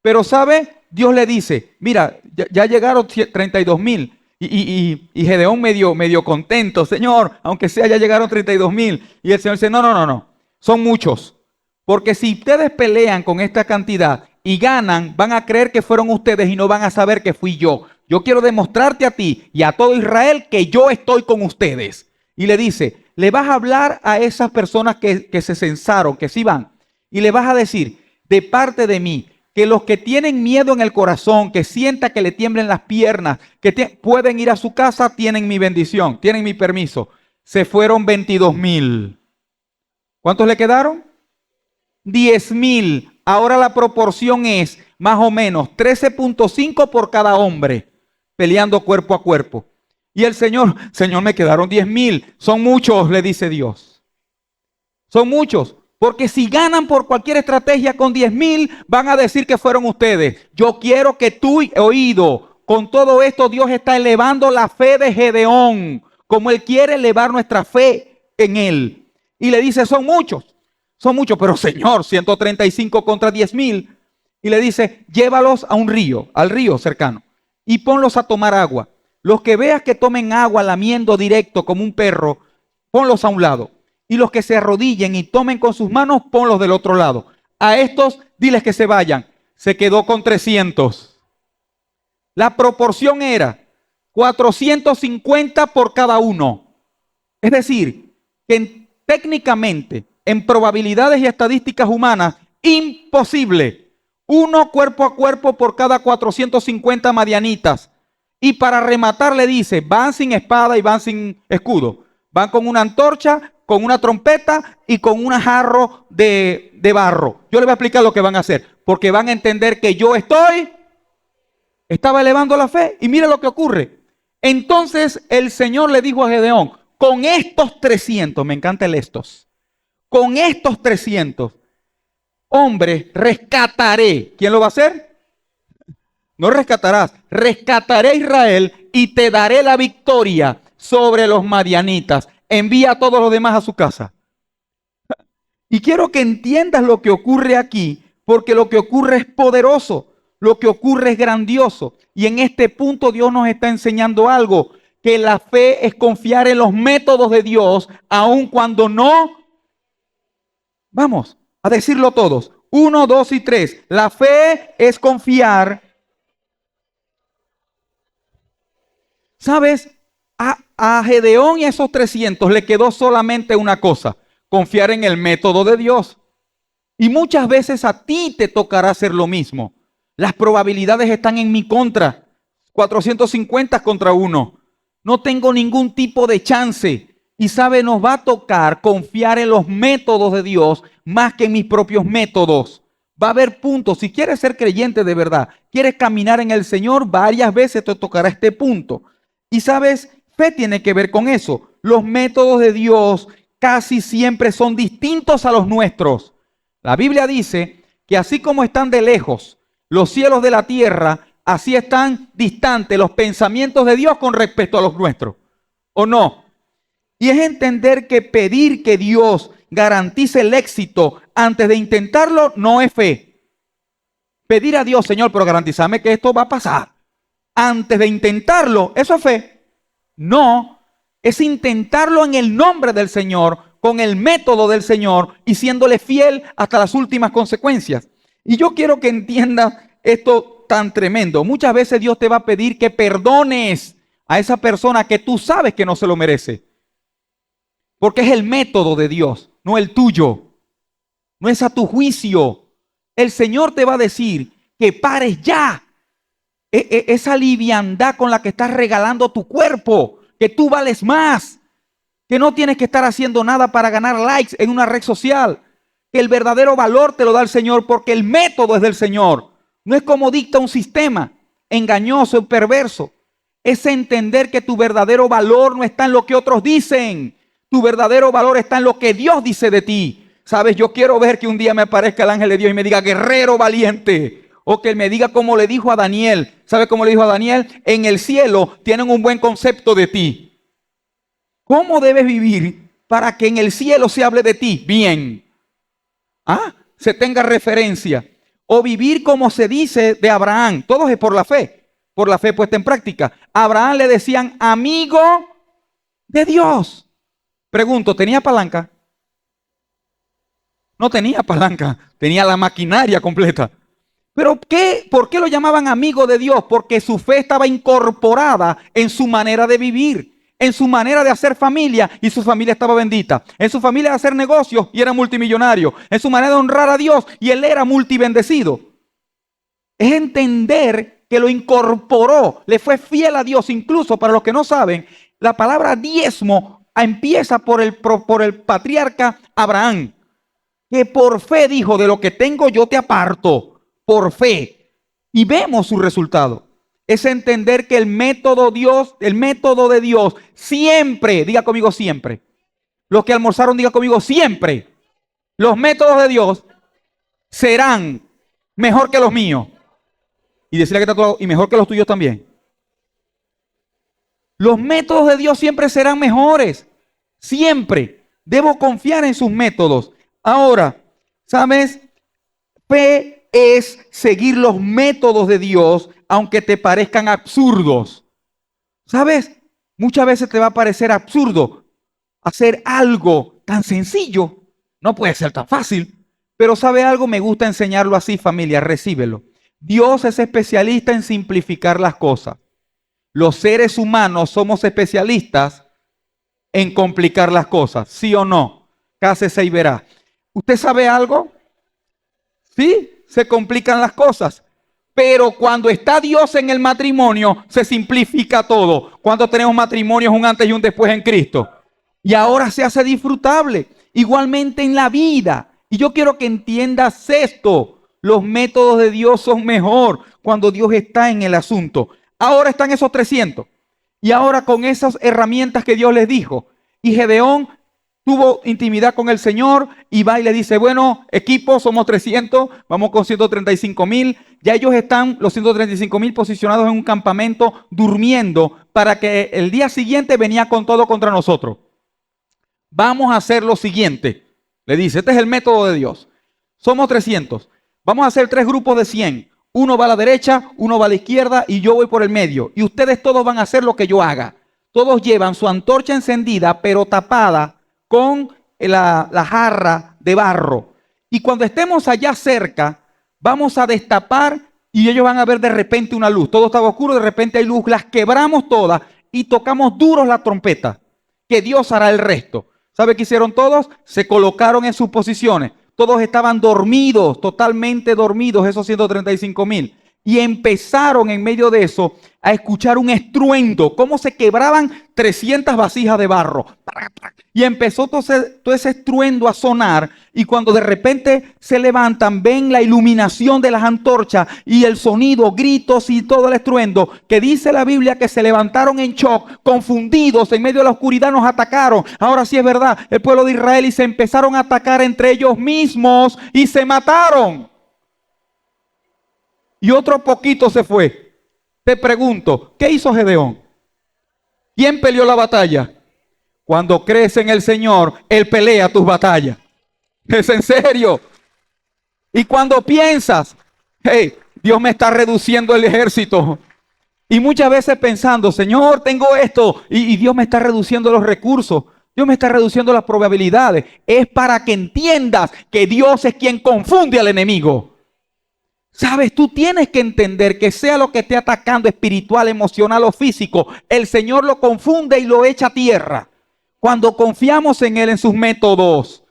Pero ¿sabe? Dios le dice, mira, ya llegaron 32,000. Y Gedeón medio contento. Señor, aunque sea, ya llegaron 32,000. Y el Señor dice, no. Son muchos. Porque si ustedes pelean con esta cantidad y ganan, van a creer que fueron ustedes y no van a saber que fui yo. Yo quiero demostrarte a ti y a todo Israel que yo estoy con ustedes. y le dice, le vas a hablar a esas personas que se censaron, que sí van, y le vas a decir, de parte de mí, que los que tienen miedo en el corazón, que sienta que le tiemblen las piernas, pueden ir a su casa, tienen mi bendición, tienen mi permiso. Se fueron 22,000. ¿Cuántos le quedaron? 10,000. Ahora la proporción es más o menos 13.5 por cada hombre, peleando cuerpo a cuerpo. Y el Señor, me quedaron 10,000. Son muchos, le dice Dios. Son muchos. Porque si ganan por cualquier estrategia con 10,000, van a decir que fueron ustedes. Yo quiero que tú, oído, con todo esto Dios está elevando la fe de Gedeón, como Él quiere elevar nuestra fe en Él. Y le dice, son muchos, pero Señor, 135 contra 10,000. Y le dice, llévalos a un río, al río cercano, y ponlos a tomar agua. Los que veas que tomen agua lamiendo directo como un perro, ponlos a un lado. Y los que se arrodillen y tomen con sus manos, ponlos del otro lado. A estos, diles que se vayan. Se quedó con 300. La proporción era 450 por cada uno. Es decir, que técnicamente, en probabilidades y estadísticas humanas, imposible. Uno cuerpo a cuerpo por cada 450 madianitas. Y para rematar le dice, van sin espada y van sin escudo. Van con una antorcha, con una trompeta y con un jarro de barro. Yo les voy a explicar lo que van a hacer, porque van a entender que yo estaba elevando la fe. Y mire lo que ocurre. Entonces el Señor le dijo a Gedeón, con estos 300, me encanta el estos, con estos 300 hombres rescataré. ¿Quién lo va a hacer? No rescatarás, rescataré a Israel y te daré la victoria sobre los madianitas. Envía a todos los demás a su casa. Y quiero que entiendas lo que ocurre aquí, porque lo que ocurre es poderoso, lo que ocurre es grandioso. Y en este punto Dios nos está enseñando algo, que la fe es confiar en los métodos de Dios, aun cuando no. Vamos a decirlo todos. 1, 2 y 3. La fe es confiar. ¿Sabes? A Gedeón y a esos 300 le quedó solamente una cosa, confiar en el método de Dios. Y muchas veces a ti te tocará hacer lo mismo. Las probabilidades están en mi contra. 450 contra 1. No tengo ningún tipo de chance. Y sabe, nos va a tocar confiar en los métodos de Dios más que en mis propios métodos. Va a haber puntos. Si quieres ser creyente de verdad, quieres caminar en el Señor, varias veces te tocará este punto. Y sabes, fe tiene que ver con eso. Los métodos de Dios casi siempre son distintos a los nuestros. La Biblia dice que así como están de lejos los cielos de la tierra, así están distantes los pensamientos de Dios con respecto a los nuestros. ¿O no? Y es entender que pedir que Dios garantice el éxito antes de intentarlo no es fe. Pedir a Dios, Señor, pero garantízame que esto va a pasar. Antes de intentarlo, eso es fe. No, es intentarlo en el nombre del Señor, con el método del Señor y siéndole fiel hasta las últimas consecuencias. Y yo quiero que entiendas esto tan tremendo. Muchas veces Dios te va a pedir que perdones a esa persona que tú sabes que no se lo merece. Porque es el método de Dios, no el tuyo. No es a tu juicio. El Señor te va a decir que pares ya esa liviandad con la que estás regalando tu cuerpo, que tú vales más, que no tienes que estar haciendo nada para ganar likes en una red social, que el verdadero valor te lo da el Señor porque el método es del Señor. No es como dicta un sistema engañoso y perverso. Es entender que tu verdadero valor no está en lo que otros dicen. Tu verdadero valor está en lo que Dios dice de ti. Sabes, yo quiero ver que un día me aparezca el ángel de Dios y me diga, guerrero valiente. O que él me diga como le dijo a Daniel. ¿Sabe cómo le dijo a Daniel? En el cielo tienen un buen concepto de ti. ¿Cómo debes vivir para que en el cielo se hable de ti? Bien. Se tenga referencia. O vivir como se dice de Abraham. Todo es por la fe puesta en práctica. A Abraham le decían amigo de Dios. Pregunto, ¿tenía palanca? No tenía palanca, tenía la maquinaria completa. ¿Pero por qué lo llamaban amigo de Dios? Porque su fe estaba incorporada en su manera de vivir. en su manera de hacer familia y su familia estaba bendita. En su familia de hacer negocios y era multimillonario. En su manera de honrar a Dios y él era multibendecido. Es entender que lo incorporó, le fue fiel a Dios. Incluso para los que no saben, la palabra diezmo empieza por el patriarca Abraham, que por fe dijo, de lo que tengo yo te aparto, por fe. Y vemos su resultado. Es entender que el método de Dios siempre, diga conmigo siempre. Los que almorzaron, diga conmigo siempre. Los métodos de Dios serán mejor que los míos. Y decirle que está todo, y mejor que los tuyos también. Los métodos de Dios siempre serán mejores. Siempre. Debo confiar en sus métodos. Ahora, ¿sabes? Fe es seguir los métodos de Dios, aunque te parezcan absurdos. ¿Sabes? Muchas veces te va a parecer absurdo hacer algo tan sencillo. No puede ser tan fácil. Pero ¿sabe algo? Me gusta enseñarlo así, familia. Recíbelo. Dios es especialista en simplificar las cosas. Los seres humanos somos especialistas en complicar las cosas. ¿Sí o no? Cásese y verá. ¿Usted sabe algo? Sí, se complican las cosas. Pero cuando está Dios en el matrimonio, se simplifica todo. Cuando tenemos matrimonios, un antes y un después en Cristo. Y ahora se hace disfrutable. Igualmente en la vida. Y yo quiero que entiendas esto. Los métodos de Dios son mejor cuando Dios está en el asunto. Ahora están esos 300. Y ahora con esas herramientas que Dios les dijo. Y Gedeón tuvo intimidad con el Señor y va y le dice, bueno, equipo, somos 300, vamos con 135,000. Ya ellos están, los 135,000, posicionados en un campamento durmiendo para que el día siguiente venía con todo contra nosotros. Vamos a hacer lo siguiente. Le dice, este es el método de Dios. Somos 300. Vamos a hacer 3 grupos de 100. Uno va a la derecha, uno va a la izquierda y yo voy por el medio. Y ustedes todos van a hacer lo que yo haga. Todos llevan su antorcha encendida, pero tapada con la jarra de barro. Y cuando estemos allá cerca, vamos a destapar y ellos van a ver de repente una luz. Todo estaba oscuro, de repente hay luz. Las quebramos todas y tocamos duros la trompeta. Que Dios hará el resto. ¿Sabe qué hicieron todos? Se colocaron en sus posiciones. Todos estaban dormidos, totalmente dormidos, esos 135,000. Y empezaron en medio de eso a escuchar un estruendo, cómo se quebraban 300 vasijas de barro. Y empezó todo ese estruendo a sonar. Y cuando de repente se levantan, ven la iluminación de las antorchas y el sonido, gritos y todo el estruendo, que dice la Biblia que se levantaron en shock, confundidos, en medio de la oscuridad nos atacaron. Ahora sí es verdad, el pueblo de Israel, y se empezaron a atacar entre ellos mismos y se mataron. Y otro poquito se fue. Te pregunto, ¿qué hizo Gedeón? ¿Quién peleó la batalla? Cuando crees en el Señor, Él pelea tus batallas. Es en serio. Y cuando piensas, hey, Dios me está reduciendo el ejército. Y muchas veces pensando, Señor, tengo esto. Y Dios me está reduciendo los recursos. Dios me está reduciendo las probabilidades. Es para que entiendas que Dios es quien confunde al enemigo. Sabes, tú tienes que entender que sea lo que esté atacando, espiritual, emocional o físico, el Señor lo confunde y lo echa a tierra. Cuando confiamos en Él, en sus métodos.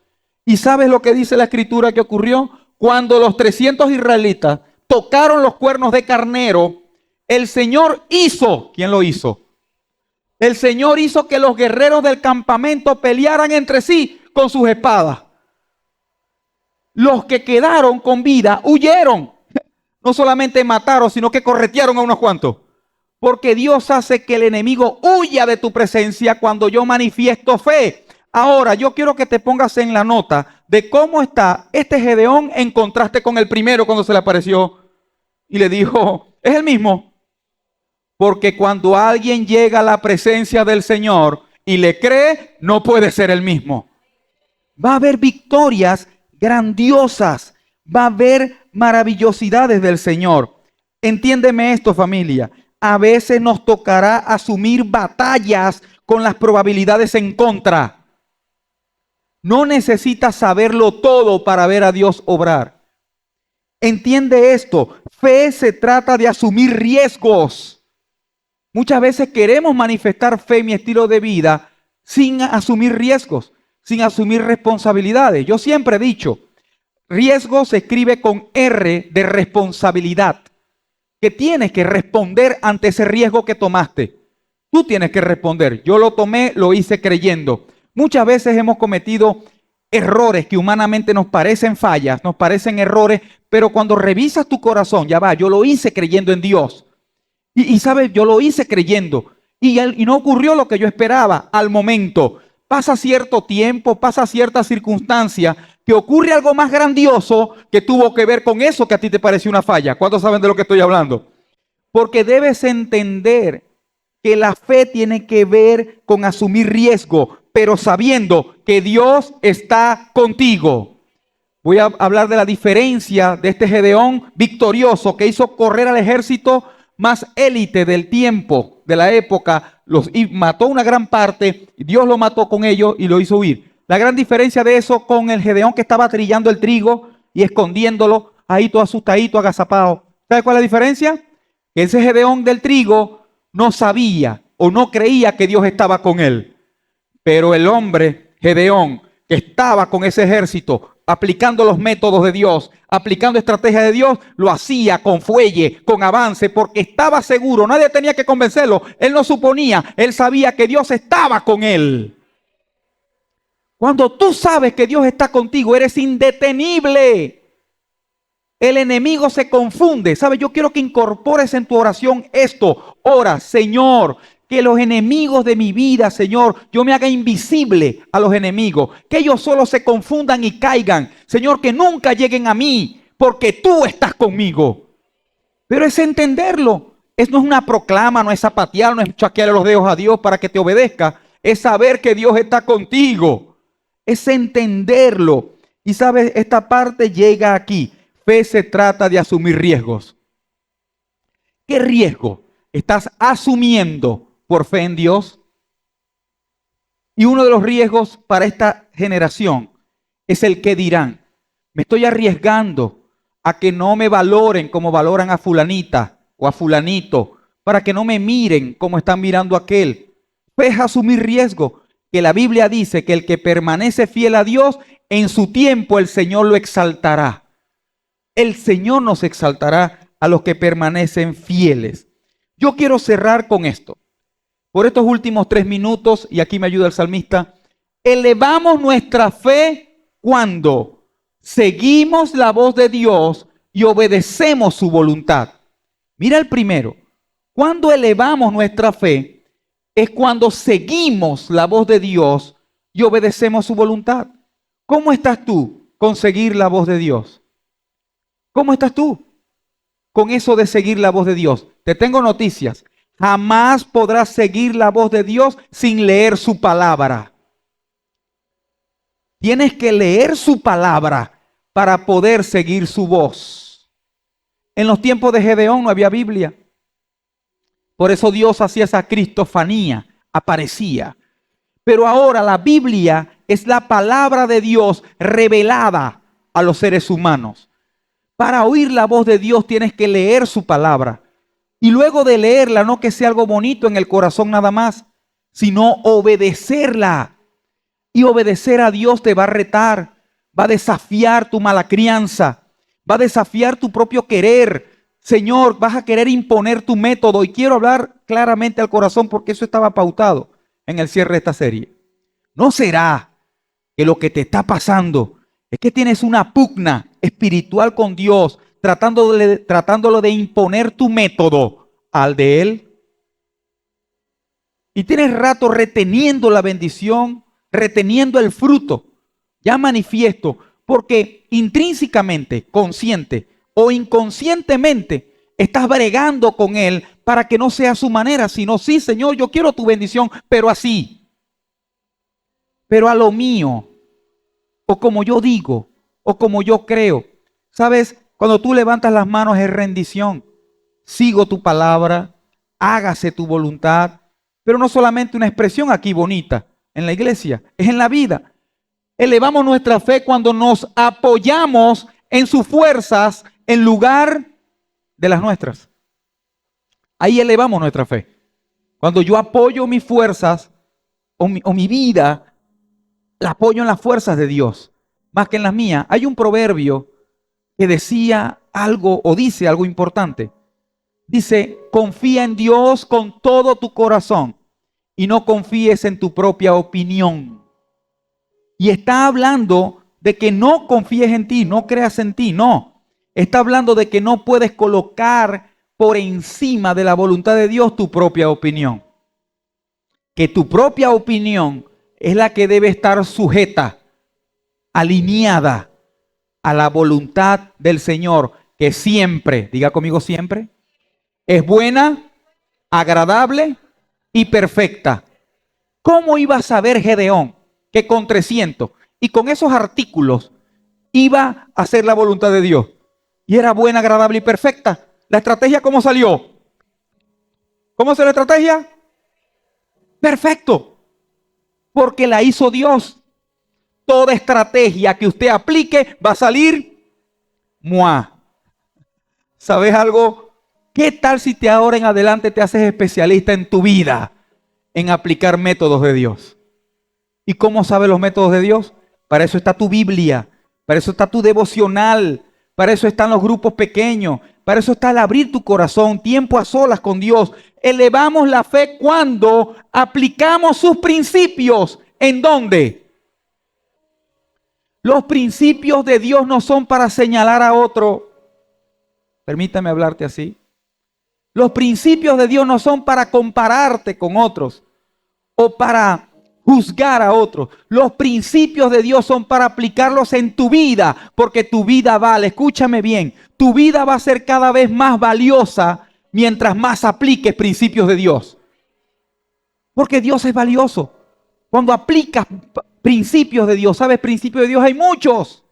¿Y sabes lo que dice la Escritura que ocurrió? Cuando los 300 israelitas tocaron los cuernos de carnero, el Señor hizo, ¿quién lo hizo? El Señor hizo que los guerreros del campamento pelearan entre sí con sus espadas. Los que quedaron con vida huyeron. No solamente mataron, sino que corretearon a unos cuantos. Porque Dios hace que el enemigo huya de tu presencia cuando yo manifiesto fe. Ahora, yo quiero que te pongas en la nota de cómo está este Gedeón en contraste con el primero cuando se le apareció. Y le dijo, es el mismo. Porque cuando alguien llega a la presencia del Señor y le cree, no puede ser el mismo. Va a haber victorias grandiosas. Va a haber maravillosidades del Señor. Entiéndeme esto, familia. A veces nos tocará asumir batallas con las probabilidades en contra. No necesitas saberlo todo para ver a Dios obrar. Entiende esto. Fe se trata de asumir riesgos. Muchas veces queremos manifestar fe en mi estilo de vida sin asumir riesgos, sin asumir responsabilidades. Yo siempre he dicho, riesgo se escribe con R de responsabilidad, que tienes que responder ante ese riesgo que tomaste. Tú tienes que responder. Yo lo tomé, lo hice creyendo. Muchas veces hemos cometido errores que humanamente nos parecen fallas, nos parecen errores, pero cuando revisas tu corazón, ya va, yo lo hice creyendo en Dios. Y sabes, yo lo hice creyendo. Y no ocurrió lo que yo esperaba al momento. Pasa cierto tiempo, pasa cierta circunstancia, que ocurre algo más grandioso que tuvo que ver con eso que a ti te pareció una falla. ¿Cuántos saben de lo que estoy hablando? Porque debes entender que la fe tiene que ver con asumir riesgo, pero sabiendo que Dios está contigo. Voy a hablar de la diferencia de este Gedeón victorioso que hizo correr al ejército más élite del tiempo, de la época, y mató una gran parte, y Dios lo mató con ellos y lo hizo huir. La gran diferencia de eso con el Gedeón que estaba trillando el trigo y escondiéndolo, ahí todo asustadito, agazapado. ¿Sabe cuál es la diferencia? Que ese Gedeón del trigo no sabía o no creía que Dios estaba con él. Pero el hombre, Gedeón, que estaba con ese ejército, aplicando los métodos de Dios, aplicando estrategias de Dios, lo hacía con fuelle, con avance, porque estaba seguro, nadie tenía que convencerlo, él no suponía, él sabía que Dios estaba con él. Cuando tú sabes que Dios está contigo, eres indetenible. El enemigo se confunde. ¿Sabes? Yo quiero que incorpores en tu oración esto. Ora, Señor, que los enemigos de mi vida, Señor, yo me haga invisible a los enemigos. Que ellos solo se confundan y caigan. Señor, que nunca lleguen a mí, porque tú estás conmigo. Pero es entenderlo. No es una proclama, no es zapatear, no es chaquearle los dedos a Dios para que te obedezca. Es saber que Dios está contigo. Es entenderlo. Y sabes, esta parte llega aquí. Fe se trata de asumir riesgos. ¿Qué riesgo estás asumiendo por fe en Dios? Y uno de los riesgos para esta generación es el que dirán. Me estoy arriesgando a que no me valoren como valoran a fulanita o a fulanito, para que no me miren como están mirando a aquel. Fe es asumir riesgo, que la Biblia dice que el que permanece fiel a Dios, en su tiempo el Señor lo exaltará. El Señor nos exaltará a los que permanecen fieles. Yo quiero cerrar con esto. Por estos últimos 3 minutos, y aquí me ayuda el salmista, elevamos nuestra fe cuando seguimos la voz de Dios y obedecemos su voluntad. Mira el primero. Cuando elevamos nuestra fe es cuando seguimos la voz de Dios y obedecemos su voluntad. ¿Cómo estás tú con seguir la voz de Dios? ¿Cómo estás tú con eso de seguir la voz de Dios? Te tengo noticias. Jamás podrás seguir la voz de Dios sin leer su palabra. Tienes que leer su palabra para poder seguir su voz. En los tiempos de Gedeón no había Biblia. Por eso Dios hacía esa cristofanía, aparecía. Pero ahora la Biblia es la palabra de Dios revelada a los seres humanos. Para oír la voz de Dios tienes que leer su palabra. Y luego de leerla, no que sea algo bonito en el corazón nada más, sino obedecerla. Y obedecer a Dios te va a retar, va a desafiar tu mala crianza, va a desafiar tu propio querer. Señor, vas a querer imponer tu método. Y quiero hablar claramente al corazón porque eso estaba pautado en el cierre de esta serie. ¿No será que lo que te está pasando es que tienes una pugna espiritual con Dios, tratándolo de imponer tu método al de Él? Y tienes rato reteniendo la bendición, reteniendo el fruto ya manifiesto, porque intrínsecamente, consciente o inconscientemente, estás bregando con Él para que no sea a su manera, sino sí, Señor, yo quiero tu bendición, pero así, pero a lo mío, o como yo digo, o como yo creo. ¿Sabes? Cuando tú levantas las manos es rendición. Sigo tu palabra, hágase tu voluntad. Pero no solamente una expresión aquí bonita en la iglesia, es en la vida. Elevamos nuestra fe cuando nos apoyamos en sus fuerzas en lugar de las nuestras. Ahí elevamos nuestra fe. Cuando yo apoyo mis fuerzas o mi vida, la apoyo en las fuerzas de Dios, más que en las mías. Hay un proverbio que decía algo o dice algo importante. Dice, confía en Dios con todo tu corazón y no confíes en tu propia opinión. Y está hablando de que no confíes en ti, no creas en ti, no. Está hablando de que no puedes colocar por encima de la voluntad de Dios tu propia opinión. Que tu propia opinión es la que debe estar sujeta, alineada a la voluntad del Señor, que siempre, diga conmigo siempre, es buena, agradable y perfecta. ¿Cómo iba a saber Gedeón que con 300 y con esos artículos iba a hacer la voluntad de Dios? Y era buena, agradable y perfecta. ¿La estrategia cómo salió? ¿Cómo salió la estrategia? Perfecto. Porque la hizo Dios. Toda estrategia que usted aplique va a salir ¡mua! ¿Sabes algo? ¿Qué tal si te ahora en adelante te haces especialista en tu vida en aplicar métodos de Dios? ¿Y cómo sabes los métodos de Dios? Para eso está tu Biblia, para eso está tu devocional, para eso están los grupos pequeños, para eso está el abrir tu corazón, tiempo a solas con Dios. Elevamos la fe cuando aplicamos sus principios. ¿En dónde? Los principios de Dios no son para señalar a otro. Permítame hablarte así. Los principios de Dios no son para compararte con otros o para juzgar a otros. Los principios de Dios son para aplicarlos en tu vida, porque tu vida vale. Escúchame bien, tu vida va a ser cada vez más valiosa mientras más apliques principios de Dios. Porque Dios es valioso. Cuando aplicas principios de Dios, ¿sabes? Principios de Dios hay muchos.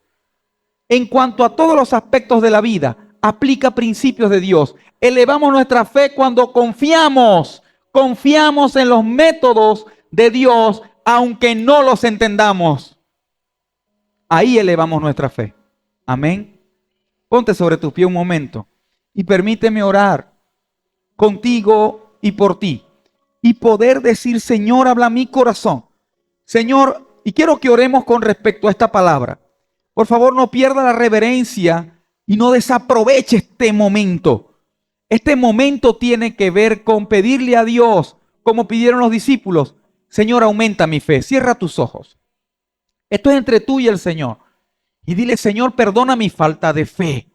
En cuanto a todos los aspectos de la vida, aplica principios de Dios. Elevamos nuestra fe cuando confiamos en los métodos de Dios, aunque no los entendamos. Ahí elevamos nuestra fe. Amén. Ponte sobre tus pies un momento y permíteme orar contigo y por ti. Y poder decir, Señor, habla mi corazón. Señor, y quiero que oremos con respecto a esta palabra. Por favor, no pierda la reverencia y no desaproveche este momento. Este momento tiene que ver con pedirle a Dios, como pidieron los discípulos, Señor, aumenta mi fe. Cierra tus ojos. Esto es entre tú y el Señor. Y dile, Señor, perdona mi falta de fe.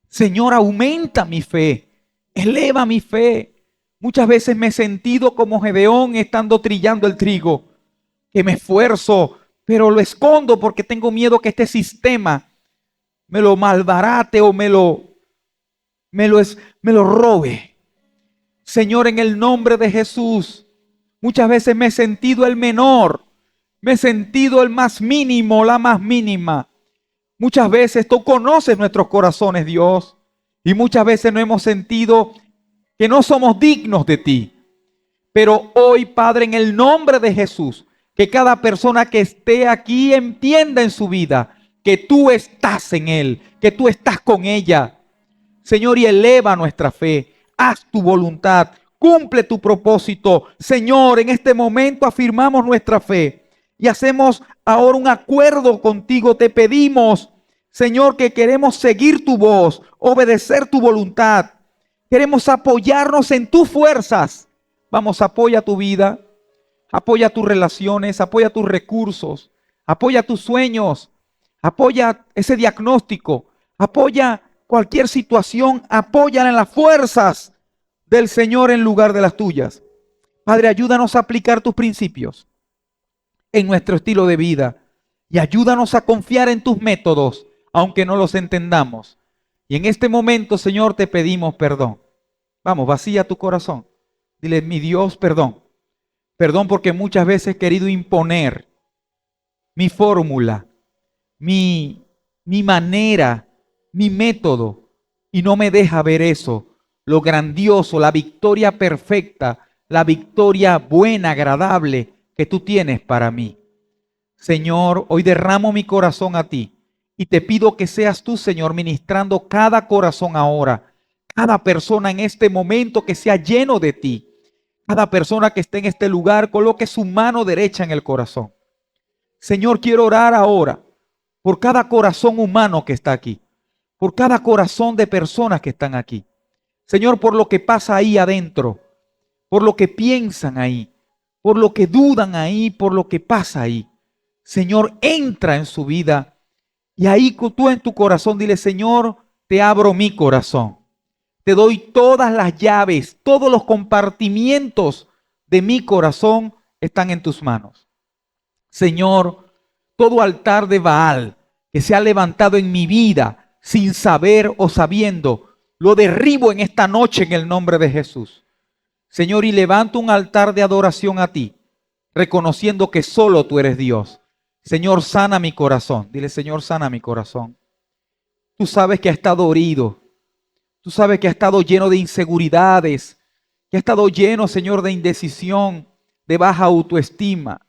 Señor, aumenta mi fe. Eleva mi fe. Muchas veces me he sentido como Gedeón estando trillando el trigo, que me esfuerzo, pero lo escondo porque tengo miedo que este sistema me lo malbarate o me lo robe. Señor, en el nombre de Jesús, muchas veces me he sentido el menor, me he sentido el más mínimo, la más mínima. Muchas veces tú conoces nuestros corazones, Dios, y muchas veces nos hemos sentido que no somos dignos de ti. Pero hoy, Padre, en el nombre de Jesús, que cada persona que esté aquí entienda en su vida que tú estás en él, que tú estás con ella. Señor, y eleva nuestra fe. Haz tu voluntad, cumple tu propósito. Señor, en este momento afirmamos nuestra fe y hacemos ahora un acuerdo contigo. Te pedimos, Señor, que queremos seguir tu voz, obedecer tu voluntad. Queremos apoyarnos en tus fuerzas. Vamos, apoya tu vida, apoya tus relaciones, apoya tus recursos, apoya tus sueños, apoya ese diagnóstico, apoya cualquier situación, apóyala en las fuerzas del Señor en lugar de las tuyas. Padre, ayúdanos a aplicar tus principios en nuestro estilo de vida y ayúdanos a confiar en tus métodos, aunque no los entendamos. Y en este momento, Señor, te pedimos perdón. Vamos, vacía tu corazón. Dile, mi Dios, perdón. Perdón porque muchas veces he querido imponer mi fórmula, mi manera, mi método, y no me deja ver eso, lo grandioso, la victoria perfecta, la victoria buena, agradable que tú tienes para mí. Señor, hoy derramo mi corazón a ti y te pido que seas tú, Señor, ministrando cada corazón ahora, cada persona en este momento que sea lleno de ti. Cada persona que esté en este lugar, coloque su mano derecha en el corazón. Señor, quiero orar ahora por cada corazón humano que está aquí, por cada corazón de personas que están aquí. Señor, por lo que pasa ahí adentro, por lo que piensan ahí, por lo que dudan ahí, por lo que pasa ahí. Señor, entra en su vida y ahí tú en tu corazón dile, Señor, te abro mi corazón. Te doy todas las llaves, todos los compartimientos de mi corazón están en tus manos. Señor, todo altar de Baal que se ha levantado en mi vida sin saber o sabiendo, lo derribo en esta noche en el nombre de Jesús. Señor, y levanto un altar de adoración a ti, reconociendo que solo tú eres Dios. Señor, sana mi corazón. Dile, Señor, sana mi corazón. Tú sabes que ha estado herido. Tú sabes que ha estado lleno de inseguridades, que ha estado lleno, Señor, de indecisión, de baja autoestima.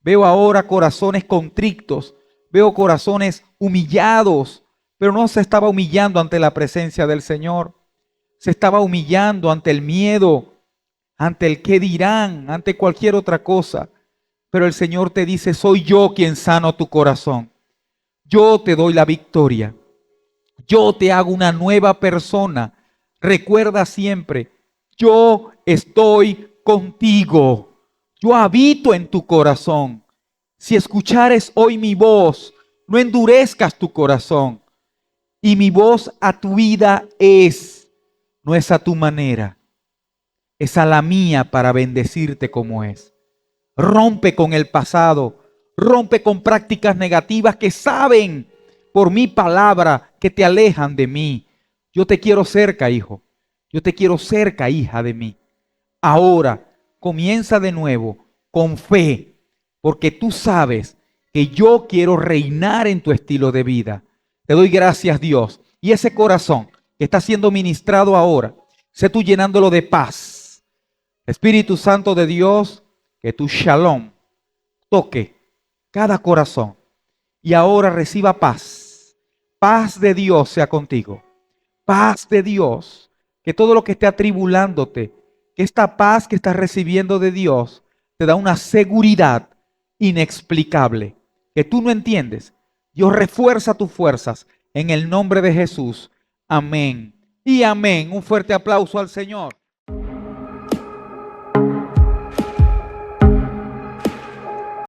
Veo ahora corazones contrictos, veo corazones humillados, pero no se estaba humillando ante la presencia del Señor. Se estaba humillando ante el miedo, ante el qué dirán, ante cualquier otra cosa. Pero el Señor te dice, soy yo quien sano tu corazón. Yo te doy la victoria. Yo te hago una nueva persona. Recuerda siempre, yo estoy contigo. Yo habito en tu corazón. Si escuchares hoy mi voz, no endurezcas tu corazón. Y mi voz a tu vida no es a tu manera, es a la mía para bendecirte como es. Rompe con el pasado, rompe con prácticas negativas que saben por mi palabra que te alejan de mí. Yo te quiero cerca, hijo. Yo te quiero cerca, hija de mí. Ahora comienza de nuevo con fe, porque tú sabes que yo quiero reinar en tu estilo de vida. Te doy gracias, Dios. Y ese corazón que está siendo ministrado ahora, sé tú llenándolo de paz. Espíritu Santo de Dios, que tu shalom toque cada corazón y ahora reciba paz. Paz de Dios sea contigo. Paz de Dios, que todo lo que esté atribulándote, que esta paz que estás recibiendo de Dios te da una seguridad inexplicable que tú no entiendes. Dios refuerza tus fuerzas en el nombre de Jesús. Amén y amén. Un fuerte aplauso al Señor.